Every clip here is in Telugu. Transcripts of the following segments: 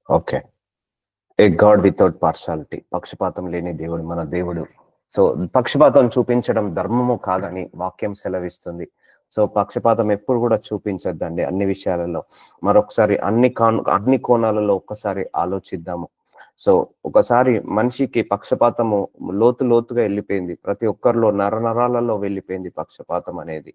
ఓకే. ఏ గాడ్ వితౌట్ పార్షాలిటీ. పక్షపాతం లేని దేవుడు మన దేవుడు. సో, పక్షపాతం చూపించడం ధర్మము కాదని వాక్యం సెలవిస్తుంది. సో, పక్షపాతం ఎప్పుడు కూడా చూపించొద్దండి అన్ని విషయాలలో. మరొకసారి అన్ని కోణాలలో ఒక్కసారి ఆలోచిద్దాము. సో, ఒకసారి మనిషికి పక్షపాతము లోతుగా వెళ్ళిపోయింది. ప్రతి ఒక్కరిలో నరాలలో వెళ్ళిపోయింది పక్షపాతం అనేది.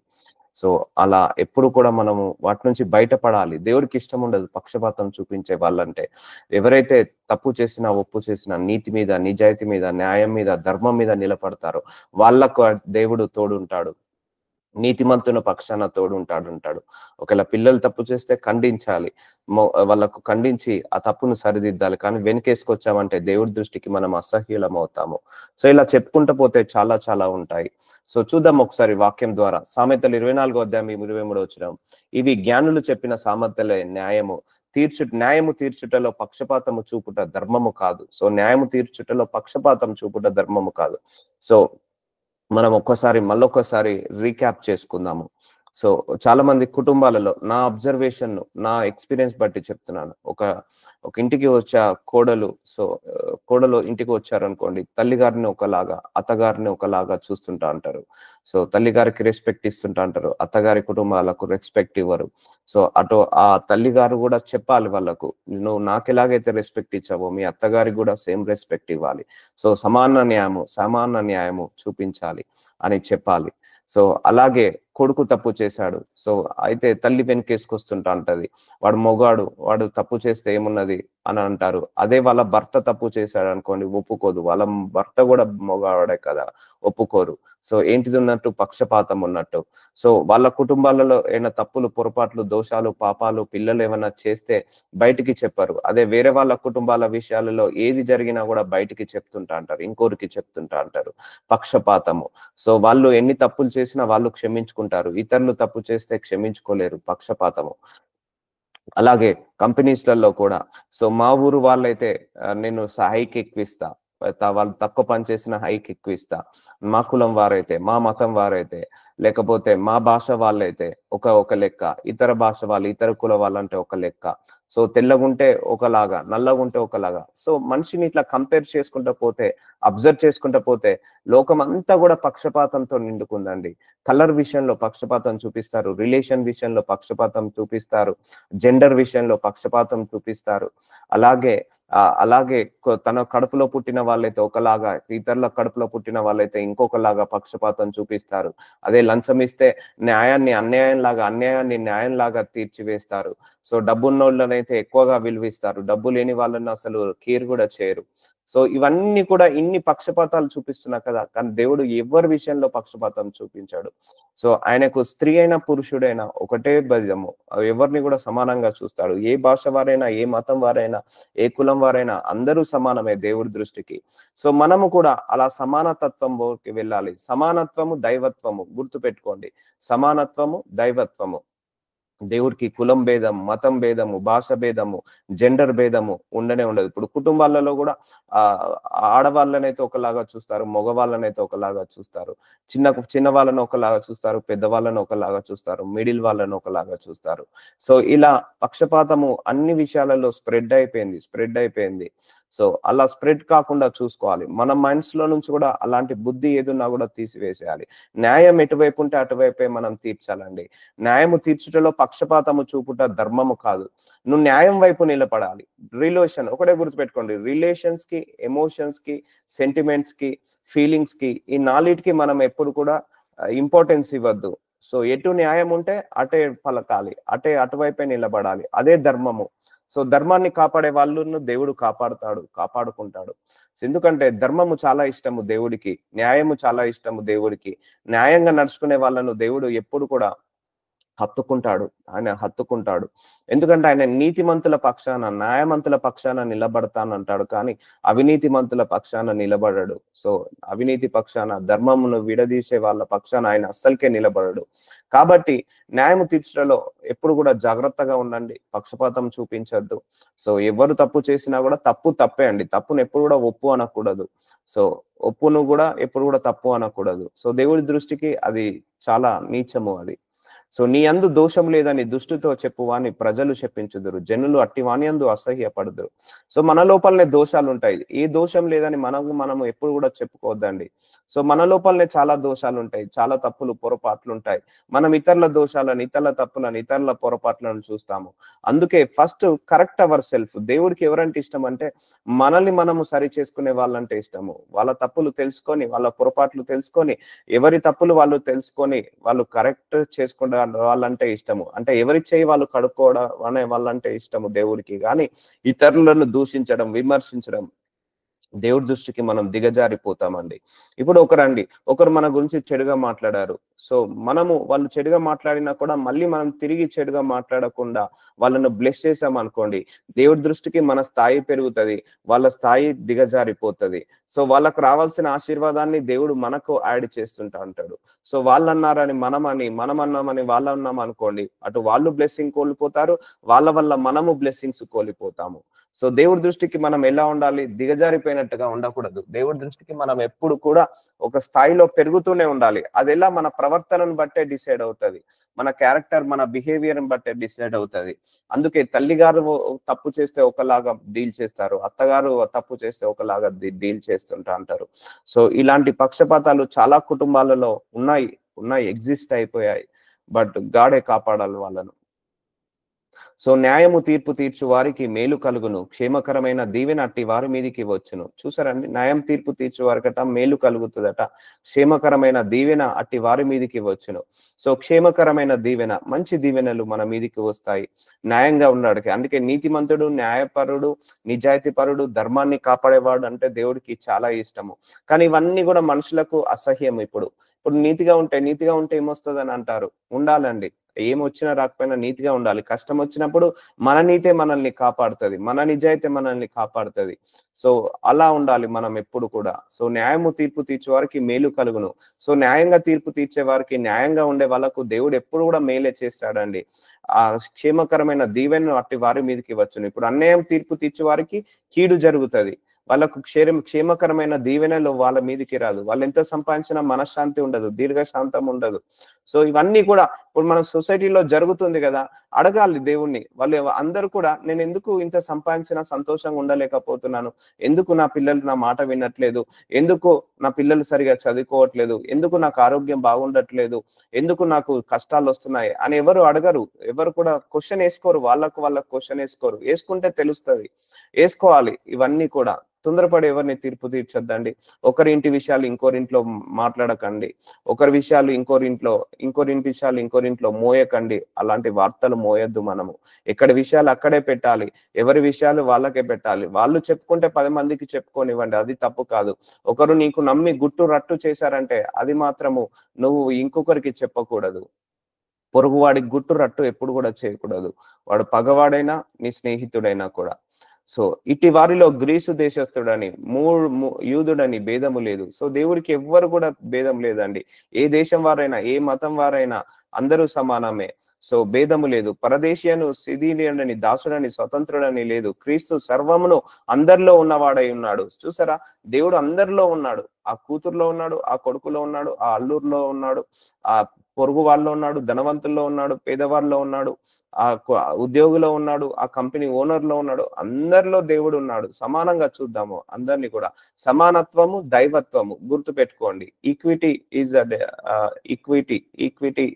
సో, అలా ఎప్పుడు కూడా మనము వాటి నుంచి బయటపడాలి. దేవుడికి ఇష్టం ఉండదు పక్షపాతం చూపించే వాళ్ళంటే. ఎవరైతే తప్పు చేసినా, ఒప్పు చేసినా నీతి మీద, నిజాయితీ మీద, న్యాయం మీద, ధర్మం మీద నిలబడతారో వాళ్ళకు దేవుడు తోడుంటాడు. నీతిమంతుని పక్షాన తోడుంటాడు. ఒకవేళ పిల్లలు తప్పు చేస్తే ఖండించాలి. వాళ్ళకు ఖండించి ఆ తప్పును సరిదిద్దాలి. కానీ వెనకేసుకొచ్చామంటే దేవుడి దృష్టికి మనం అసహ్యులం అవుతాము. సో, ఇలా చెప్పుకుంటూ పోతే చాలా చాలా ఉంటాయి. సో, చూద్దాం ఒకసారి వాక్యం ద్వారా. సామెతలు 24వ అధ్యాయం 23వ వచనం. ఇవి జ్ఞానులు చెప్పిన సామెతలే, న్యాయము తీర్చుటలో పక్షపాతము చూపుట ధర్మము కాదు. సో, న్యాయము తీర్చుటలో పక్షపాతం చూపుట ధర్మము కాదు. సో, మనం మళ్ళొక్కసారి రీక్యాప్ చేసుకుందాము. సో, చాలా మంది కుటుంబాలలో నా అబ్జర్వేషన్, నా ఎక్స్‌పీరియన్స్ బట్టి చెప్తున్నాను. ఒక ఇంటికి వచ్చే కోడలు ఇంటికి వచ్చారనుకోండి, తల్లిగారిని ఒకలాగా, అత్తగారిని ఒకలాగా చూస్తుంటా అంటారు. సో, తల్లిగారికి రెస్పెక్ట్ ఇస్తుంటా అంటారు. అత్తగారి కుటుంబాలకు రెస్పెక్ట్ ఇవ్వరు. సో, అటు ఆ తల్లిగారు కూడా చెప్పాలి వాళ్ళకు, నువ్వు నాకెలాగైతే రెస్పెక్ట్ ఇచ్చావో మీ అత్తగారికి కూడా సేమ్ రెస్పెక్ట్ ఇవ్వాలి. సో, సమాన న్యాయము చూపించాలి అని చెప్పాలి. సో, అలాగే కొడుకు తప్పు చేశాడు. సో, అయితే తల్లి వెనకేసుకొస్తుంటా అంటది, వాడు మొగాడు, వాడు తప్పు చేస్తే ఏమున్నది అని అంటారు. అదే వాళ్ళ భర్త తప్పు చేశాడు అనుకోండి, ఒప్పుకోదు. వాళ్ళ భర్త కూడా మొగాడే కదా, ఒప్పుకోరు. సో, ఏంటిది ఉన్నట్టు పక్షపాతం ఉన్నట్టు. సో, వాళ్ళ కుటుంబాలలో ఏమైనా తప్పులు, పొరపాట్లు, దోషాలు, పాపాలు పిల్లలు ఏమైనా చేస్తే బయటికి చెప్పరు. అదే వేరే వాళ్ళ కుటుంబాల విషయాలలో ఏది జరిగినా కూడా బయటికి చెప్తుంటా అంటారు, ఇంకోరికి చెప్తుంటా అంటారు. పక్షపాతము. సో, వాళ్ళు ఎన్ని తప్పులు చేసినా వాళ్ళు క్షమించుకుంటారు. ఇతరులు తప్పు చేస్తే క్షమించుకోలేరు. పక్షపాతము. అలాగే కంపెనీస్‌లలో కూడా. సో, మా ఊరు వాళ్ళైతే నేను హైక్ ఎక్కువిస్తా. వాళ్ళు తక్కువ పని చేసిన హైక్ ఎక్కువిస్తా. మా కులం వారైతే, మా మతం వారైతే, లేకపోతే మా భాష వాళ్ళైతే ఒక లెక్క, ఇతర భాష వాళ్ళు, ఇతర కుల వాళ్ళంటే ఒక లెక్క. సో, తెల్లగుంటే ఒకలాగా, నల్లగుంటే ఒకలాగా. సో, మనిషిని ఇట్లా కంపేర్ చేసుకుంటూ పోతే, అబ్జర్వ్ చేసుకుంటూ పోతే లోకం అంతా కూడా పక్షపాతంతో నిండుకుందండి. కలర్ విషయంలో పక్షపాతం చూపిస్తారు, రిలేషన్ విషయంలో పక్షపాతం చూపిస్తారు, జెండర్ విషయంలో పక్షపాతం చూపిస్తారు. అలాగే తన కడుపులో పుట్టిన వాళ్ళైతే ఒకలాగా, ఇతరుల కడుపులో పుట్టిన వాళ్ళైతే ఇంకొకలాగా పక్షపాతం చూపిస్తారు. అదే లంచం ఇస్తే అన్యాయాన్ని న్యాయంలాగా తీర్చివేస్తారు. సో, డబ్బున్నోళ్ళనైతే ఎక్కువగా విలువిస్తారు, డబ్బు లేని వాళ్ళని అసలు కేర్ కూడా చేయరు. సో, ఇవన్నీ కూడా ఇన్ని పక్షపాతాలు చూపిస్తున్నా కదా, కానీ దేవుడు ఎవరి విషయంలో పక్షపాతం చూపించాడు. సో, ఆయనకు స్త్రీ అయినా పురుషుడైనా ఒకటే భేదము. ఎవరిని కూడా సమానంగా చూస్తాడు. ఏ భాష వారైనా, ఏ మతం వారైనా, ఏ కులం వారైనా అందరూ సమానమే దేవుడి దృష్టికి. సో, మనము కూడా అలా సమానతత్వంలోకి వెళ్ళాలి. సమానత్వము, దైవత్వము గుర్తుపెట్టుకోండి. సమానత్వము, దైవత్వము. దేవుడికి కులం భేదం, మతం భేదము, భాష భేదము, జెండర్ భేదము ఉండనే ఉండదు. ఇప్పుడు కుటుంబాలలో కూడా ఆడవాళ్ళనైతే ఒకలాగా చూస్తారు, మగవాళ్ళనైతే ఒకలాగా చూస్తారు. చిన్న వాళ్ళని ఒకలాగా చూస్తారు, పెద్దవాళ్ళని ఒకలాగా చూస్తారు, మిడిల్ వాళ్ళని ఒకలాగా చూస్తారు. సో, ఇలా పక్షపాతము అన్ని విషయాలలో స్ప్రెడ్ అయిపోయింది. సో, అలా స్ప్రెడ్ కాకుండా చూసుకోవాలి. మన మైండ్స్ లో నుంచి కూడా అలాంటి బుద్ధి ఏదున్నా కూడా తీసివేసేయాలి. న్యాయం ఎటువైపు ఉంటే అటువైపే మనం తీర్చాలండి. న్యాయము తీర్చుటలో పక్షపాతము చూపుట ధర్మము కాదు. నువ్వు న్యాయం వైపు నిలబడాలి. ఒకటే గుర్తుపెట్టుకోండి, రిలేషన్స్ కి, ఎమోషన్స్ కి, సెంటిమెంట్స్ కి, ఫీలింగ్స్ కి, ఈ నాలుగిటికి మనం ఎప్పుడు కూడా ఇంపార్టెన్స్ ఇవ్వద్దు. సో, ఎటు న్యాయం ఉంటే అటే పలకాలి, అటువైపే నిలబడాలి. అదే ధర్మము. సో, ధర్మాన్ని కాపాడే వాళ్ళను దేవుడు కాపాడుకుంటాడు. ఎందుకంటే ధర్మము చాలా ఇష్టము దేవుడికి, న్యాయము చాలా ఇష్టము దేవుడికి. న్యాయంగా నడుచుకునే వాళ్ళను దేవుడు ఎప్పుడు కూడా హత్తుకుంటాడు. ఎందుకంటే ఆయన నీతిమంతుల పక్షాన, న్యాయమంతుల పక్షాన నిలబడతానంటాడు, కానీ అవినీతిమంతుల పక్షాన నిలబడడు. సో, అవినీతి పక్షాన, ధర్మమును విడదీసే వాళ్ళ పక్షాన ఆయన అస్సలకే నిలబడడు. కాబట్టి న్యాయము తీర్చడంలో ఎప్పుడు కూడా జాగ్రత్తగా ఉండండి. పక్షపాతం చూపించొద్దు. సో, ఎవరు తప్పు చేసినా కూడా తప్పే అండి. తప్పును ఎప్పుడు కూడా ఒప్పు అనకూడదు. సో, ఒప్పును కూడా ఎప్పుడు కూడా తప్పు అనకూడదు. సో, దేవుడి దృష్టికి అది చాలా నీచము అది. సో నీ యందు దోషం లేదని దుష్టుతో చెప్పువాని ప్రజలు శపించుదురు, జనులు అట్టి వాని యందు అసహ్యపడుదురు. సో మన లోపలనే దోషాలు ఉంటాయి. ఏ దోషం లేదని మనము ఎప్పుడు కూడా చెప్పుకోవద్దండి. సో మన లోపలనే చాలా దోషాలు ఉంటాయి, చాలా తప్పులు పొరపాట్లు ఉంటాయి. మనం ఇతరుల దోషాలను, ఇతరుల తప్పులను, ఇతరుల పొరపాట్లను చూస్తాము. అందుకే ఫస్ట్ కరెక్ట్ అవర్ సెల్ఫ్. దేవుడికి ఎవరంటే ఇష్టం అంటే మనల్ని మనము సరి చేసుకునే వాళ్ళంటే ఇష్టము. వాళ్ళ తప్పులు తెలుసుకొని, వాళ్ళ పొరపాట్లు తెలుసుకొని, ఎవరి తప్పులు వాళ్ళు తెలుసుకొని వాళ్ళు కరెక్ట్ చేసుకునే వాళ్ళంటే ఇష్టము. అంటే ఎవరి చేయి వాళ్ళు కడుక్కోవడం అనే వాళ్ళంటే ఇష్టము దేవుడికి. కానీ ఇతరులను దూషించడం, విమర్శించడం దేవుడి దృష్టికి మనం దిగజారిపోతామండి. ఇప్పుడు ఒకరు మన గురించి చెడుగా మాట్లాడారు. సో వాళ్ళు చెడుగా మాట్లాడినా కూడా మళ్ళీ మనం తిరిగి చెడుగా మాట్లాడకుండా వాళ్ళను బ్లెస్ చేసాం అనుకోండి, దేవుడి దృష్టికి మన స్థాయి పెరుగుతుంది, వాళ్ళ స్థాయి దిగజారిపోతుంది. సో వాళ్ళకు రావాల్సిన ఆశీర్వాదాన్ని దేవుడు మనకు యాడ్ చేస్తుంటా అంటాడు. సో వాళ్ళు అన్నారని మనం అన్నామని వాళ్ళు అన్నాం అనుకోండి, అటు వాళ్ళు బ్లెస్సింగ్ కోల్పోతారు, వాళ్ళ వల్ల మనము బ్లెస్సింగ్స్ కోల్పోతాము. సో దేవుడి దృష్టికి మనం ఎలా ఉండాలి? దిగజారిపోయినట్టుగా ఉండకూడదు. దేవుడి దృష్టికి మనం ఎప్పుడు కూడా ఒక స్థాయిలో పెరుగుతూనే ఉండాలి. అది ఎలా? మన ప్రవర్తనను బట్టే డిసైడ్ అవుతుంది, మన క్యారెక్టర్, మన బిహేవియర్ బట్టే డిసైడ్ అవుతుంది. అందుకే తల్లిగారు తప్పు చేస్తే ఒకలాగా డీల్ చేస్తారు, అత్తగారు తప్పు చేస్తే ఒకలాగా డీల్ చేస్తుంటా అంటారు. సో ఇలాంటి పక్షపాతాలు చాలా కుటుంబాలలో ఉన్నాయి, ఎగ్జిస్ట్ అయిపోయాయి. బట్ గాడే కాపాడాలి వాళ్ళను. సో న్యాయము తీర్పు తీర్చు వారికి మేలు కలుగును, క్షేమకరమైన దీవెన అట్టి వారి మీదికి వచ్చును. చూసారండి, న్యాయం తీర్పు తీర్చు వారికట మేలు కలుగుతుందట, క్షేమకరమైన దీవెన అట్టి వారి మీదికి వచ్చును. సో క్షేమకరమైన దీవెన, మంచి దీవెనలు మన మీదికి వస్తాయి న్యాయంగా ఉన్నాడికి. అందుకే నీతిమంతుడు, న్యాయపరుడు, నిజాయితీపరుడు, ధర్మాన్ని కాపాడేవాడు అంటే దేవుడికి చాలా ఇష్టము. కానీ ఇవన్నీ కూడా మనుషులకు అసహ్యం. ఇప్పుడు నీతిగా ఉంటే ఏమొస్తుంది అని అంటారు. ఉండాలండి, ఏమొచ్చినా రాకపోయినా నీతిగా ఉండాలి. కష్టం వచ్చినప్పుడు మన నీతే మనల్ని కాపాడుతుంది, మన నిజాయితీ మనల్ని కాపాడుతుంది. సో అలా ఉండాలి మనం ఎప్పుడు కూడా. సో న్యాయము తీర్పు తీర్చే వారికి మేలు కలుగును. సో న్యాయంగా తీర్పు తీర్చే వారికి, న్యాయంగా ఉండే వాళ్ళకు దేవుడు ఎప్పుడు కూడా మేలే చేస్తాడండి. ఆ క్షేమకరమైన దీవెనను అట్టి వారి మీదకి వచ్చును. ఇప్పుడు అన్యాయం తీర్పు తీర్చే వారికి కీడు జరుగుతుంది, వాళ్ళకు క్షేమకరమైన దీవెనలు వాళ్ళ మీదకి రాదు. వాళ్ళు ఎంత సంపాదించినా మనశ్శాంతి ఉండదు, దీర్ఘశాంతం ఉండదు. సో ఇవన్నీ కూడా ఇప్పుడు మన సొసైటీలో జరుగుతుంది కదా. అడగాలి దేవుణ్ణి. వాళ్ళు అందరూ కూడా, నేను ఎందుకు ఇంత సంపాదించినా సంతోషంగా ఉండలేకపోతున్నాను, ఎందుకు నా పిల్లలు నా మాట వినట్లేదు, ఎందుకు నా పిల్లలు సరిగా చదువుకోవట్లేదు, ఎందుకు నాకు ఆరోగ్యం బాగుండట్లేదు, ఎందుకు నాకు కష్టాలు వస్తున్నాయి అని ఎవరు అడగరు. ఎవరు కూడా క్వశ్చన్ వేసుకోరు, వాళ్ళకు క్వశ్చన్ వేసుకోరు. వేసుకుంటే తెలుస్తుంది, వేసుకోవాలి. ఇవన్నీ కూడా తొందరపడి ఎవరిని తీర్పు తీర్చొద్దండి. ఒకరి ఇంటి విషయాలు ఇంకోరింట్లో మాట్లాడకండి, ఒకరి విషయాలు ఇంకోరింటి విషయాలు ఇంకోరింట్లో మోయకండి. అలాంటి వార్తలు మోయొద్దు. మనము ఎక్కడి విషయాలు అక్కడే పెట్టాలి, ఎవరి విషయాలు వాళ్ళకే పెట్టాలి. వాళ్ళు చెప్పుకుంటే 10 మందికి చెప్పుకోనివ్వండి, అది తప్పు కాదు. ఒకరు నీకు నమ్మి గుట్టు రట్టు చేశారంటే అది మాత్రము నువ్వు ఇంకొకరికి చెప్పకూడదు. పొరుగువాడికి గుట్టు రట్టు ఎప్పుడు కూడా చేయకూడదు, వాడు పగవాడైనా నీ స్నేహితుడైనా కూడా. సో ఇటు వారిలో గ్రీసు దేశస్థుడని యూదుడని భేదము లేదు. సో దేవుడికి ఎవ్వరు కూడా భేదం లేదండి. ఏ దేశం వారైనా, ఏ మతం వారైనా అందరూ సమానమే. సో భేదము లేదు. పరదేశీయను, సిథిలియనుడని, దాసుడని, స్వతంత్రుడని లేదు, క్రీస్తు సర్వమును అందరిలో ఉన్నవాడై ఉన్నాడు. చూసారా, దేవుడు అందరిలో ఉన్నాడు. ఆ కూతురులో ఉన్నాడు, ఆ కొడుకులో ఉన్నాడు, ఆ అల్లూరులో ఉన్నాడు, ఆ పొరుగు వాళ్ళలో ఉన్నాడు, ధనవంతుల్లో ఉన్నాడు, పేదవాళ్ళలో ఉన్నాడు, ఆ ఉద్యోగిలో ఉన్నాడు, ఆ కంపెనీ ఓనర్ లో ఉన్నాడు. అందరిలో దేవుడు ఉన్నాడు. సమానంగా చూద్దాము అందరినీ కూడా. సమానత్వము, దైవత్వము గుర్తు పెట్టుకోండి. ఈక్విటీ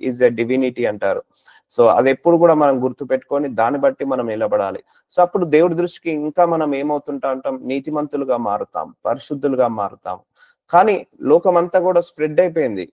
ఈజ్ అ డివినిటీ అంటారు. సో అది ఎప్పుడు కూడా మనం గుర్తు పెట్టుకొని దాన్ని బట్టి మనం నిలబడాలి. సో అప్పుడు దేవుడి దృష్టికి ఇంకా మనం ఏమవుతుంటాం? నీతిమంతులుగా మారుతాం, పరిశుద్ధులుగా మారుతాం. కానీ లోకమంతా కూడా స్ప్రెడ్ అయిపోయింది.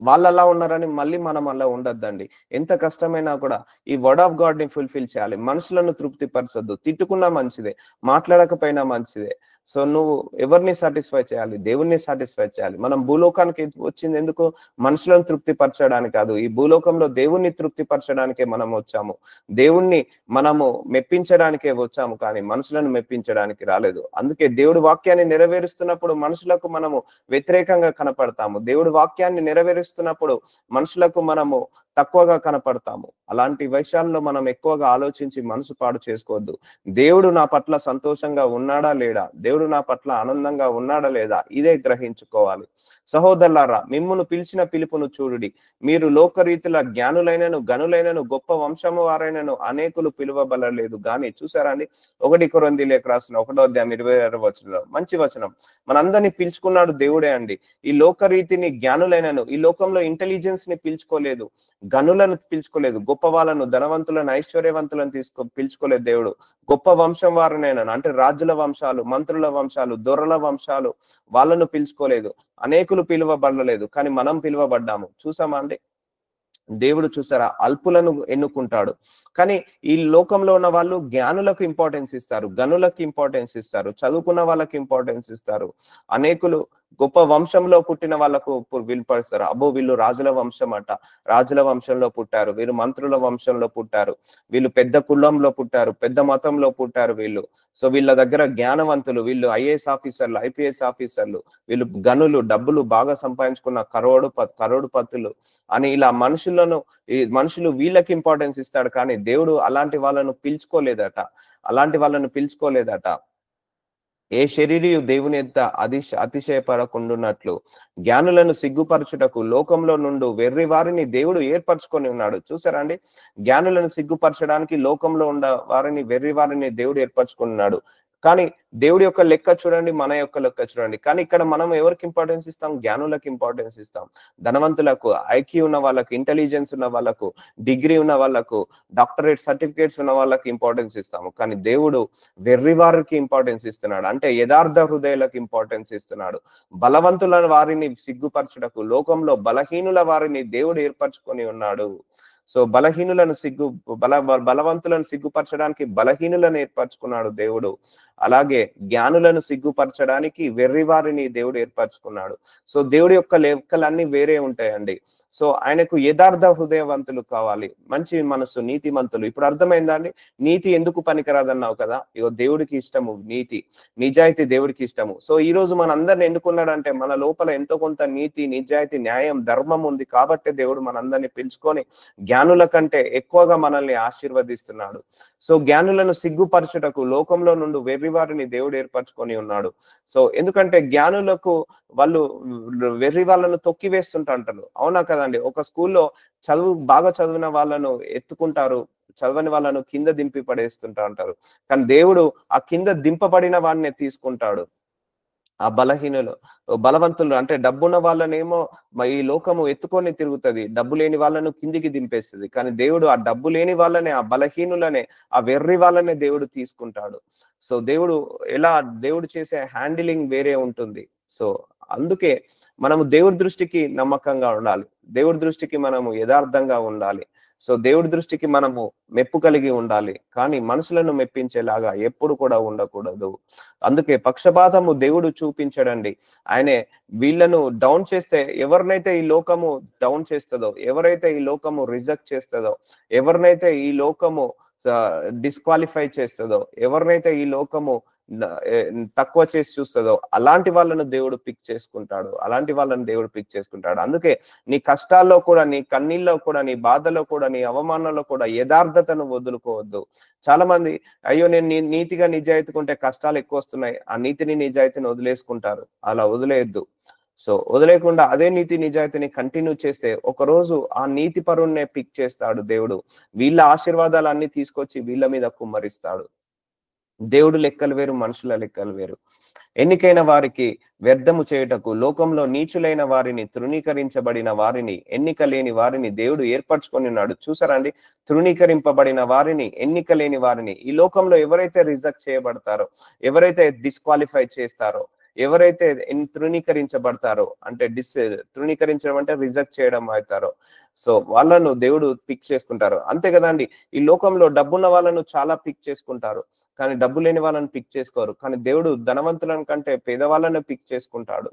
వాళ్ళు అలా ఉన్నారని మళ్ళీ మనం అలా ఉండొద్దండి. ఎంత కష్టమైనా కూడా ఈ వర్డ్ ఆఫ్ గాడ్ ని ఫుల్ఫిల్ చేయాలి. మనుషులను తృప్తి పరచొద్దు. తిట్టుకున్నా మంచిదే, మాట్లాడకపోయినా మంచిదే. సో నువ్వు ఎవరిని సాటిస్ఫై చేయాలి? దేవుణ్ణి సాటిస్ఫై చేయాలి. మనం భూలోకానికి వచ్చింది ఎందుకు? మనుషులను తృప్తి పరచడానికి కాదు, ఈ భూలోకంలో దేవుణ్ణి తృప్తి పరచడానికే మనం వచ్చాము. దేవుణ్ణి మనము మెప్పించడానికే వచ్చాము, కానీ మనుషులను మెప్పించడానికి రాలేదు. అందుకే దేవుడి వాక్యాన్ని నెరవేరుస్తున్నప్పుడు మనుషులకు మనము వ్యతిరేకంగా కనపడతాము. దేవుడి వాక్యాన్ని నెరవేరుస్తున్నప్పుడు చేస్తున్నప్పుడు మనుషులకు మనము తక్కువగా కనపడతాము. అలాంటి విషయాల్లో మనం ఎక్కువగా ఆలోచించి మనసు పాడు చేసుకోవద్దు. దేవుడు నా పట్ల సంతోషంగా ఉన్నాడా లేడా, దేవుడు నా పట్ల ఆనందంగా ఉన్నాడా లేదా, ఇదే గ్రహించుకోవాలి. సహోదరులారా, మిమ్మును పిలిచిన పిలుపును చూడుడి. మీరు లోకరీతుల జ్ఞానులైనను గనులైనను గొప్ప వంశము వారైనను అనేకులు పిలువబడలేదు గాని. చూసారా అండి, 1 కొరింథీయులకు రాసిన 1వ అధ్యాయం 26వ వచనంలో మంచి వచనం. మనందరినీ పిలుచుకున్నాడు దేవుడే అండి. ఈ లోకరీతిని జ్ఞానులైనను, ఈ లోకంలో ఇంటెలిజెన్స్ ని పిలుచుకోలేదు, గనులను పిలుచుకోలేదు, గొప్ప వాళ్ళను, ధనవంతులను, ఐశ్వర్యవంతులను పిలుచుకోలేదు దేవుడు. గొప్ప వంశం వారినైనా, అంటే రాజుల వంశాలు, మంత్రుల వంశాలు, దొరల వంశాలు, వాళ్ళను పిలుచుకోలేదు. అనేకులు పిలువబడలేదు, కానీ మనం పిలువబడ్డాము. చూసామా అండి? దేవుడు చూసారా, అల్పులను ఎన్నుకుంటాడు. కానీ ఈ లోకంలో ఉన్న వాళ్ళు జ్ఞానులకు ఇంపార్టెన్స్ ఇస్తారు, గనులకు ఇంపార్టెన్స్ ఇస్తారు, చదువుకున్న వాళ్ళకి ఇంపార్టెన్స్ ఇస్తారు. అనేకులు గొప్ప వంశంలో పుట్టిన వాళ్ళకు విలుపరుస్తారు. అబ్బో వీళ్ళు రాజుల వంశం అట, రాజుల వంశంలో పుట్టారు, వీళ్ళు మంత్రుల వంశంలో పుట్టారు, వీళ్ళు పెద్ద కులంలో పుట్టారు, పెద్ద మతంలో పుట్టారు వీళ్ళు. సో వీళ్ళ దగ్గర జ్ఞానవంతులు, వీళ్ళు ఐఏఎస్ ఆఫీసర్లు, ఐపీఎస్ ఆఫీసర్లు, వీళ్ళు గనులు, డబ్బులు బాగా సంపాదించుకున్న కరోడుపతులు అని ఇలా మనుషులు వీళ్ళకి ఇంపార్టెన్స్ ఇస్తాడు. కానీ దేవుడు అలాంటి వాళ్ళను పిలుచుకోలేదట. ఏ శరీరియు దేవుని ఎద్ద అతిశయపడకుండున్నట్లు జ్ఞానులను సిగ్గుపరచుటకు లోకంలో నుండి వెర్రి వారిని దేవుడు ఏర్పరచుకొని ఉన్నాడు. చూసారా అండి, జ్ఞానులను సిగ్గుపరచడానికి లోకంలో ఉన్న వారిని, వెర్రి వారిని దేవుడు ఏర్పరచుకున్నాడు. కానీ దేవుడి యొక్క లెక్క చూడండి, మన యొక్క లెక్క చూడండి. కానీ ఇక్కడ మనం ఎవరికి ఇంపార్టెన్స్ ఇస్తాం? జ్ఞానులకు ఇంపార్టెన్స్ ఇస్తాం, ధనవంతులకు, ఐక్యూ ఉన్న వాళ్ళకు, ఇంటెలిజెన్స్ ఉన్న వాళ్ళకు, డిగ్రీ ఉన్న వాళ్ళకు, డాక్టరేట్ సర్టిఫికేట్స్ ఉన్న వాళ్ళకి ఇంపార్టెన్స్ ఇస్తాము. కానీ దేవుడు వెర్రి వారికి ఇంపార్టెన్స్ ఇస్తున్నాడు, అంటే యథార్థ హృదయాలకు ఇంపార్టెన్స్ ఇస్తున్నాడు. బలవంతుల వారిని సిగ్గుపరచుటకు లోకంలో బలహీనుల వారిని దేవుడు ఏర్పరచుకొని ఉన్నాడు. సో బలవంతులను సిగ్గుపరచడానికి బలహీనులను ఏర్పరచుకున్నాడు దేవుడు. అలాగే జ్ఞానులను సిగ్గుపరచడానికి వెర్రి వారిని దేవుడు ఏర్పరచుకున్నాడు. సో దేవుడి యొక్క లెక్కలన్నీ వేరే ఉంటాయండి. సో ఆయనకు యథార్థ హృదయవంతులు కావాలి, మంచి మనసు, నీతిమంతులు. ఇప్పుడు అర్థమైందా అండి? నీతి ఎందుకు పనికిరాదన్నావు కదా, ఇగో దేవుడికి ఇష్టము నీతి, నిజాయితీ దేవుడికి ఇష్టము. సో ఈ రోజు మనందరిని ఎన్నుకున్నాడంటే మన లోపల ఎంతో కొంత నీతి, నిజాయితీ, న్యాయం, ధర్మం ఉంది కాబట్టి దేవుడు మనందరినీ పిలుచుకొని జ్ఞానుల కంటే ఎక్కువగా మనల్ని ఆశీర్వదిస్తున్నాడు. సో జ్ఞానులను సిగ్గుపరచుటకు లోకంలో నుండి వెర్రి వారిని దేవుడు ఏర్పరచుకొని ఉన్నాడు. సో ఎందుకంటే జ్ఞానులకు వాళ్ళు వెర్రి వాళ్ళను తొక్కి వేస్తుంటారు, అవునా కదండి? ఒక స్కూల్లో బాగా చదివిన వాళ్ళను ఎత్తుకుంటారు, చదవని వాళ్ళను కింద దింపి పడేస్తుంటా అంటారు. కానీ దేవుడు ఆ కింద దింపబడిన వాడిని తీసుకుంటాడు. ఆ బలవంతులు అంటే డబ్బున్న వాళ్ళనేమో ఈ లోకము ఎత్తుకొని తిరుగుతుంది, డబ్బు లేని వాళ్ళను కిందికి దింపేస్తుంది. కానీ దేవుడు ఆ డబ్బు లేని వాళ్ళనే, ఆ బలహీనులనే, ఆ వెర్రి వాళ్ళనే దేవుడు తీసుకుంటాడు. సో దేవుడు చేసే హ్యాండిలింగ్ వేరే ఉంటుంది. సో అందుకే మనము దేవుడి దృష్టికి నమ్మకంగా ఉండాలి, దేవుడి దృష్టికి మనము యథార్థంగా ఉండాలి. సో దేవుడి దృష్టికి మనము మెప్పు కలిగి ఉండాలి, కానీ మనుషులను మెప్పించేలాగా ఎప్పుడు కూడా ఉండకూడదు. అందుకే పక్షపాతము దేవుడు చూపించడండి. ఆయనే వీళ్ళను డౌన్ చేస్తే, ఎవరినైతే ఈ లోకము డౌన్ చేస్తుందో, ఎవరైతే ఈ లోకము రిజెక్ట్ చేస్తుందో, ఎవరినైతే ఈ లోకము డిస్క్వాలిఫై చేస్తుందో, ఎవరినైతే ఈ లోకము తక్కువ చేసి చూస్తుందో, అలాంటి వాళ్ళను దేవుడు పిక్ చేసుకుంటాడు. అందుకే నీ కష్టాల్లో కూడా, నీ కన్నీళ్ళలో కూడా, నీ బాధలో కూడా, నీ అవమానంలో కూడా యథార్థతను వదులుకోవద్దు. చాలా మంది అయ్యో నేను నీతిగా నిజాయితీకుంటే కష్టాలు ఎక్కువ వస్తున్నాయి, ఆ నీతిని నిజాయితీని వదిలేసుకుంటారు. అలా వదిలేయద్దు. సో వదిలేకుండా అదే నీతి నిజాయితీని కంటిన్యూ చేస్తే ఒక రోజు ఆ నీతి పరుణ్ణే పిక్ చేస్తాడు దేవుడు. వీళ్ళ ఆశీర్వాదాలన్నీ తీసుకొచ్చి వీళ్ళ మీద కుమ్మరిస్తాడు. దేవుడు లెక్కలు వేరు, మనుషుల లెక్కలు వేరు. ఎన్నికైన వారికి వ్యర్థము చేయుటకు లోకంలో నీచులైన వారిని, తృణీకరించబడిన వారిని, ఎన్నిక లేని వారిని దేవుడు ఏర్పరచుకొని ఉన్నాడు. చూసారా అండి, తృణీకరింపబడిన వారిని, ఎన్నిక లేని వారిని. ఈ లోకంలో ఎవరైతే రిజెక్ట్ చేయబడతారో, ఎవరైతే డిస్క్వాలిఫై చేస్తారో, ఎవరైతే తృణీకరించబడతారో, అంటే తృణీకరించడం అంటే రిజెక్ట్ చేయడం అవుతారో, సో వాళ్ళను దేవుడు పిక్ చేసుకుంటారు. అంతే కదండి, ఈ లోకంలో డబ్బున్న వాళ్ళను చాలా పిక్ చేసుకుంటారు, కానీ డబ్బు లేని వాళ్ళని పిక్ చేసుకోరు. కానీ దేవుడు ధనవంతులను కంటే పేదవాళ్ళని పిక్ చేసుకుంటాడు.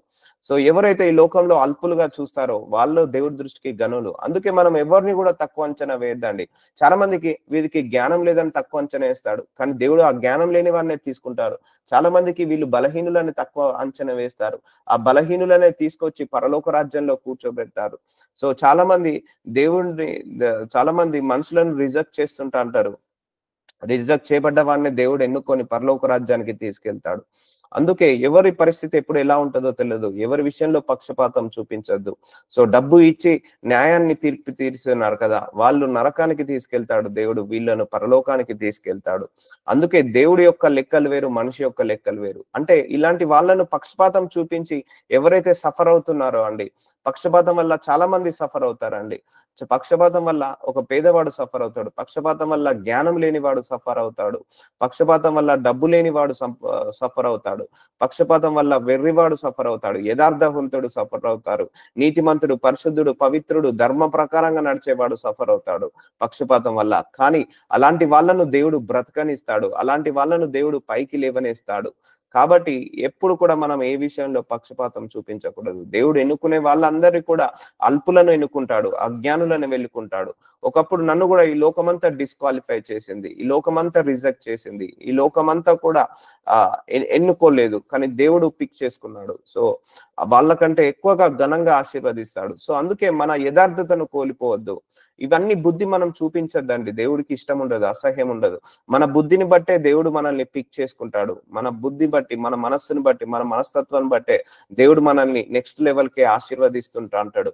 సో ఎవరైతే ఈ లోకంలో అల్పులుగా చూస్తారో వాళ్ళు దేవుడి దృష్టికి గనులు. అందుకే మనం ఎవరిని కూడా తక్కువ అంచనా వేయద్దండి. చాలా మందికి వీరికి జ్ఞానం లేదని తక్కువ అంచనా వేస్తాడు, కానీ దేవుడు ఆ జ్ఞానం లేని వారినే తీసుకుంటారు. చాలా మందికి వీళ్ళు బలహీనులని తక్కువ అంచనా వేస్తారు, ఆ బలహీనులనే తీసుకొచ్చి పరలోక రాజ్యంలో కూర్చోబెడతారు. సో చాలా మంది దేవుడిని చాలా మంది మనుషులను రిజెక్ట్ చేస్తుంటా అంటారు. రిజెక్ట్ చేయబడ్డ వాడిని దేవుడు ఎన్నుకొని పరలోక రాజ్యానికి తీసుకెళ్తాడు. అందుకే ఎవరి పరిస్థితి ఎప్పుడు ఎలా ఉంటుందో తెలియదు. ఎవరి విషయంలో పక్షపాతం చూపించద్దు. సో డబ్బు ఇచ్చి న్యాయాన్ని తీర్చున్నారు కదా, వాళ్ళు నరకానికి తీసుకెళ్తాడు దేవుడు, వీళ్ళను పరలోకానికి తీసుకెళ్తాడు. అందుకే దేవుడి యొక్క లెక్కలు వేరు, మనిషి యొక్క లెక్కలు వేరు. అంటే ఇలాంటి వాళ్ళను పక్షపాతం చూపించి ఎవరైతే సఫర్ అవుతున్నారో అండి, పక్షపాతం వల్ల చాలా మంది సఫర్ అవుతారండి. పక్షపాతం వల్ల ఒక పేదవాడు సఫర్ అవుతాడు, పక్షపాతం వల్ల జ్ఞానం లేనివాడు సఫర్ అవుతాడు, పక్షపాతం వల్ల డబ్బు లేనివాడు సఫర్ అవుతాడు, పక్షపాతం వల్ల వెర్రివాడు సఫర్ అవుతాడు, యథార్థవంతుడు సఫర్ అవుతారు, నీతిమంతుడు, పరిశుద్ధుడు, పవిత్రుడు, ధర్మ ప్రకారంగా నడిచేవాడు సఫర్ అవుతాడు పక్షపాతం వల్ల. కానీ అలాంటి వాళ్ళను దేవుడు బ్రతకనిస్తాడు, అలాంటి వాళ్ళను దేవుడు పైకి లేవనేస్తాడు. కాబట్టి ఎప్పుడు కూడా మనం ఏ విషయంలో పక్షపాతం చూపించకూడదు. దేవుడు ఎన్నుకునే వాళ్ళందరినీ కూడా అల్పులను ఎన్నుకుంటాడు, అజ్ఞానులను వెళ్ళుకుంటాడు. ఒకప్పుడు నన్ను కూడా ఈ లోకమంతా డిస్క్వాలిఫై చేసింది, ఈ లోకమంతా రిజెక్ట్ చేసింది, ఈ లోకమంతా కూడా ఎన్నుకోలేదు, కానీ దేవుడు పిక్ చేసుకున్నాడు. సో వాళ్ళకంటే ఎక్కువగా ఘనంగా ఆశీర్వదిస్తాడు. సో అందుకే మన యథార్థతను కోల్పోవద్దు. ఇవన్నీ బుద్ధి మనం చూపించద్దండి, దేవుడికి ఇష్టం ఉండదు, అసహ్యం ఉండదు. మన బుద్ధిని బట్టే దేవుడు మనల్ని పిక్ చేసుకుంటాడు. మన బుద్ధి బట్టి, మన మనస్సును బట్టి, మన మనస్తత్వాన్ని బట్టే దేవుడు మనల్ని నెక్స్ట్ లెవెల్కి ఆశీర్వదిస్తుంటా అంటాడు,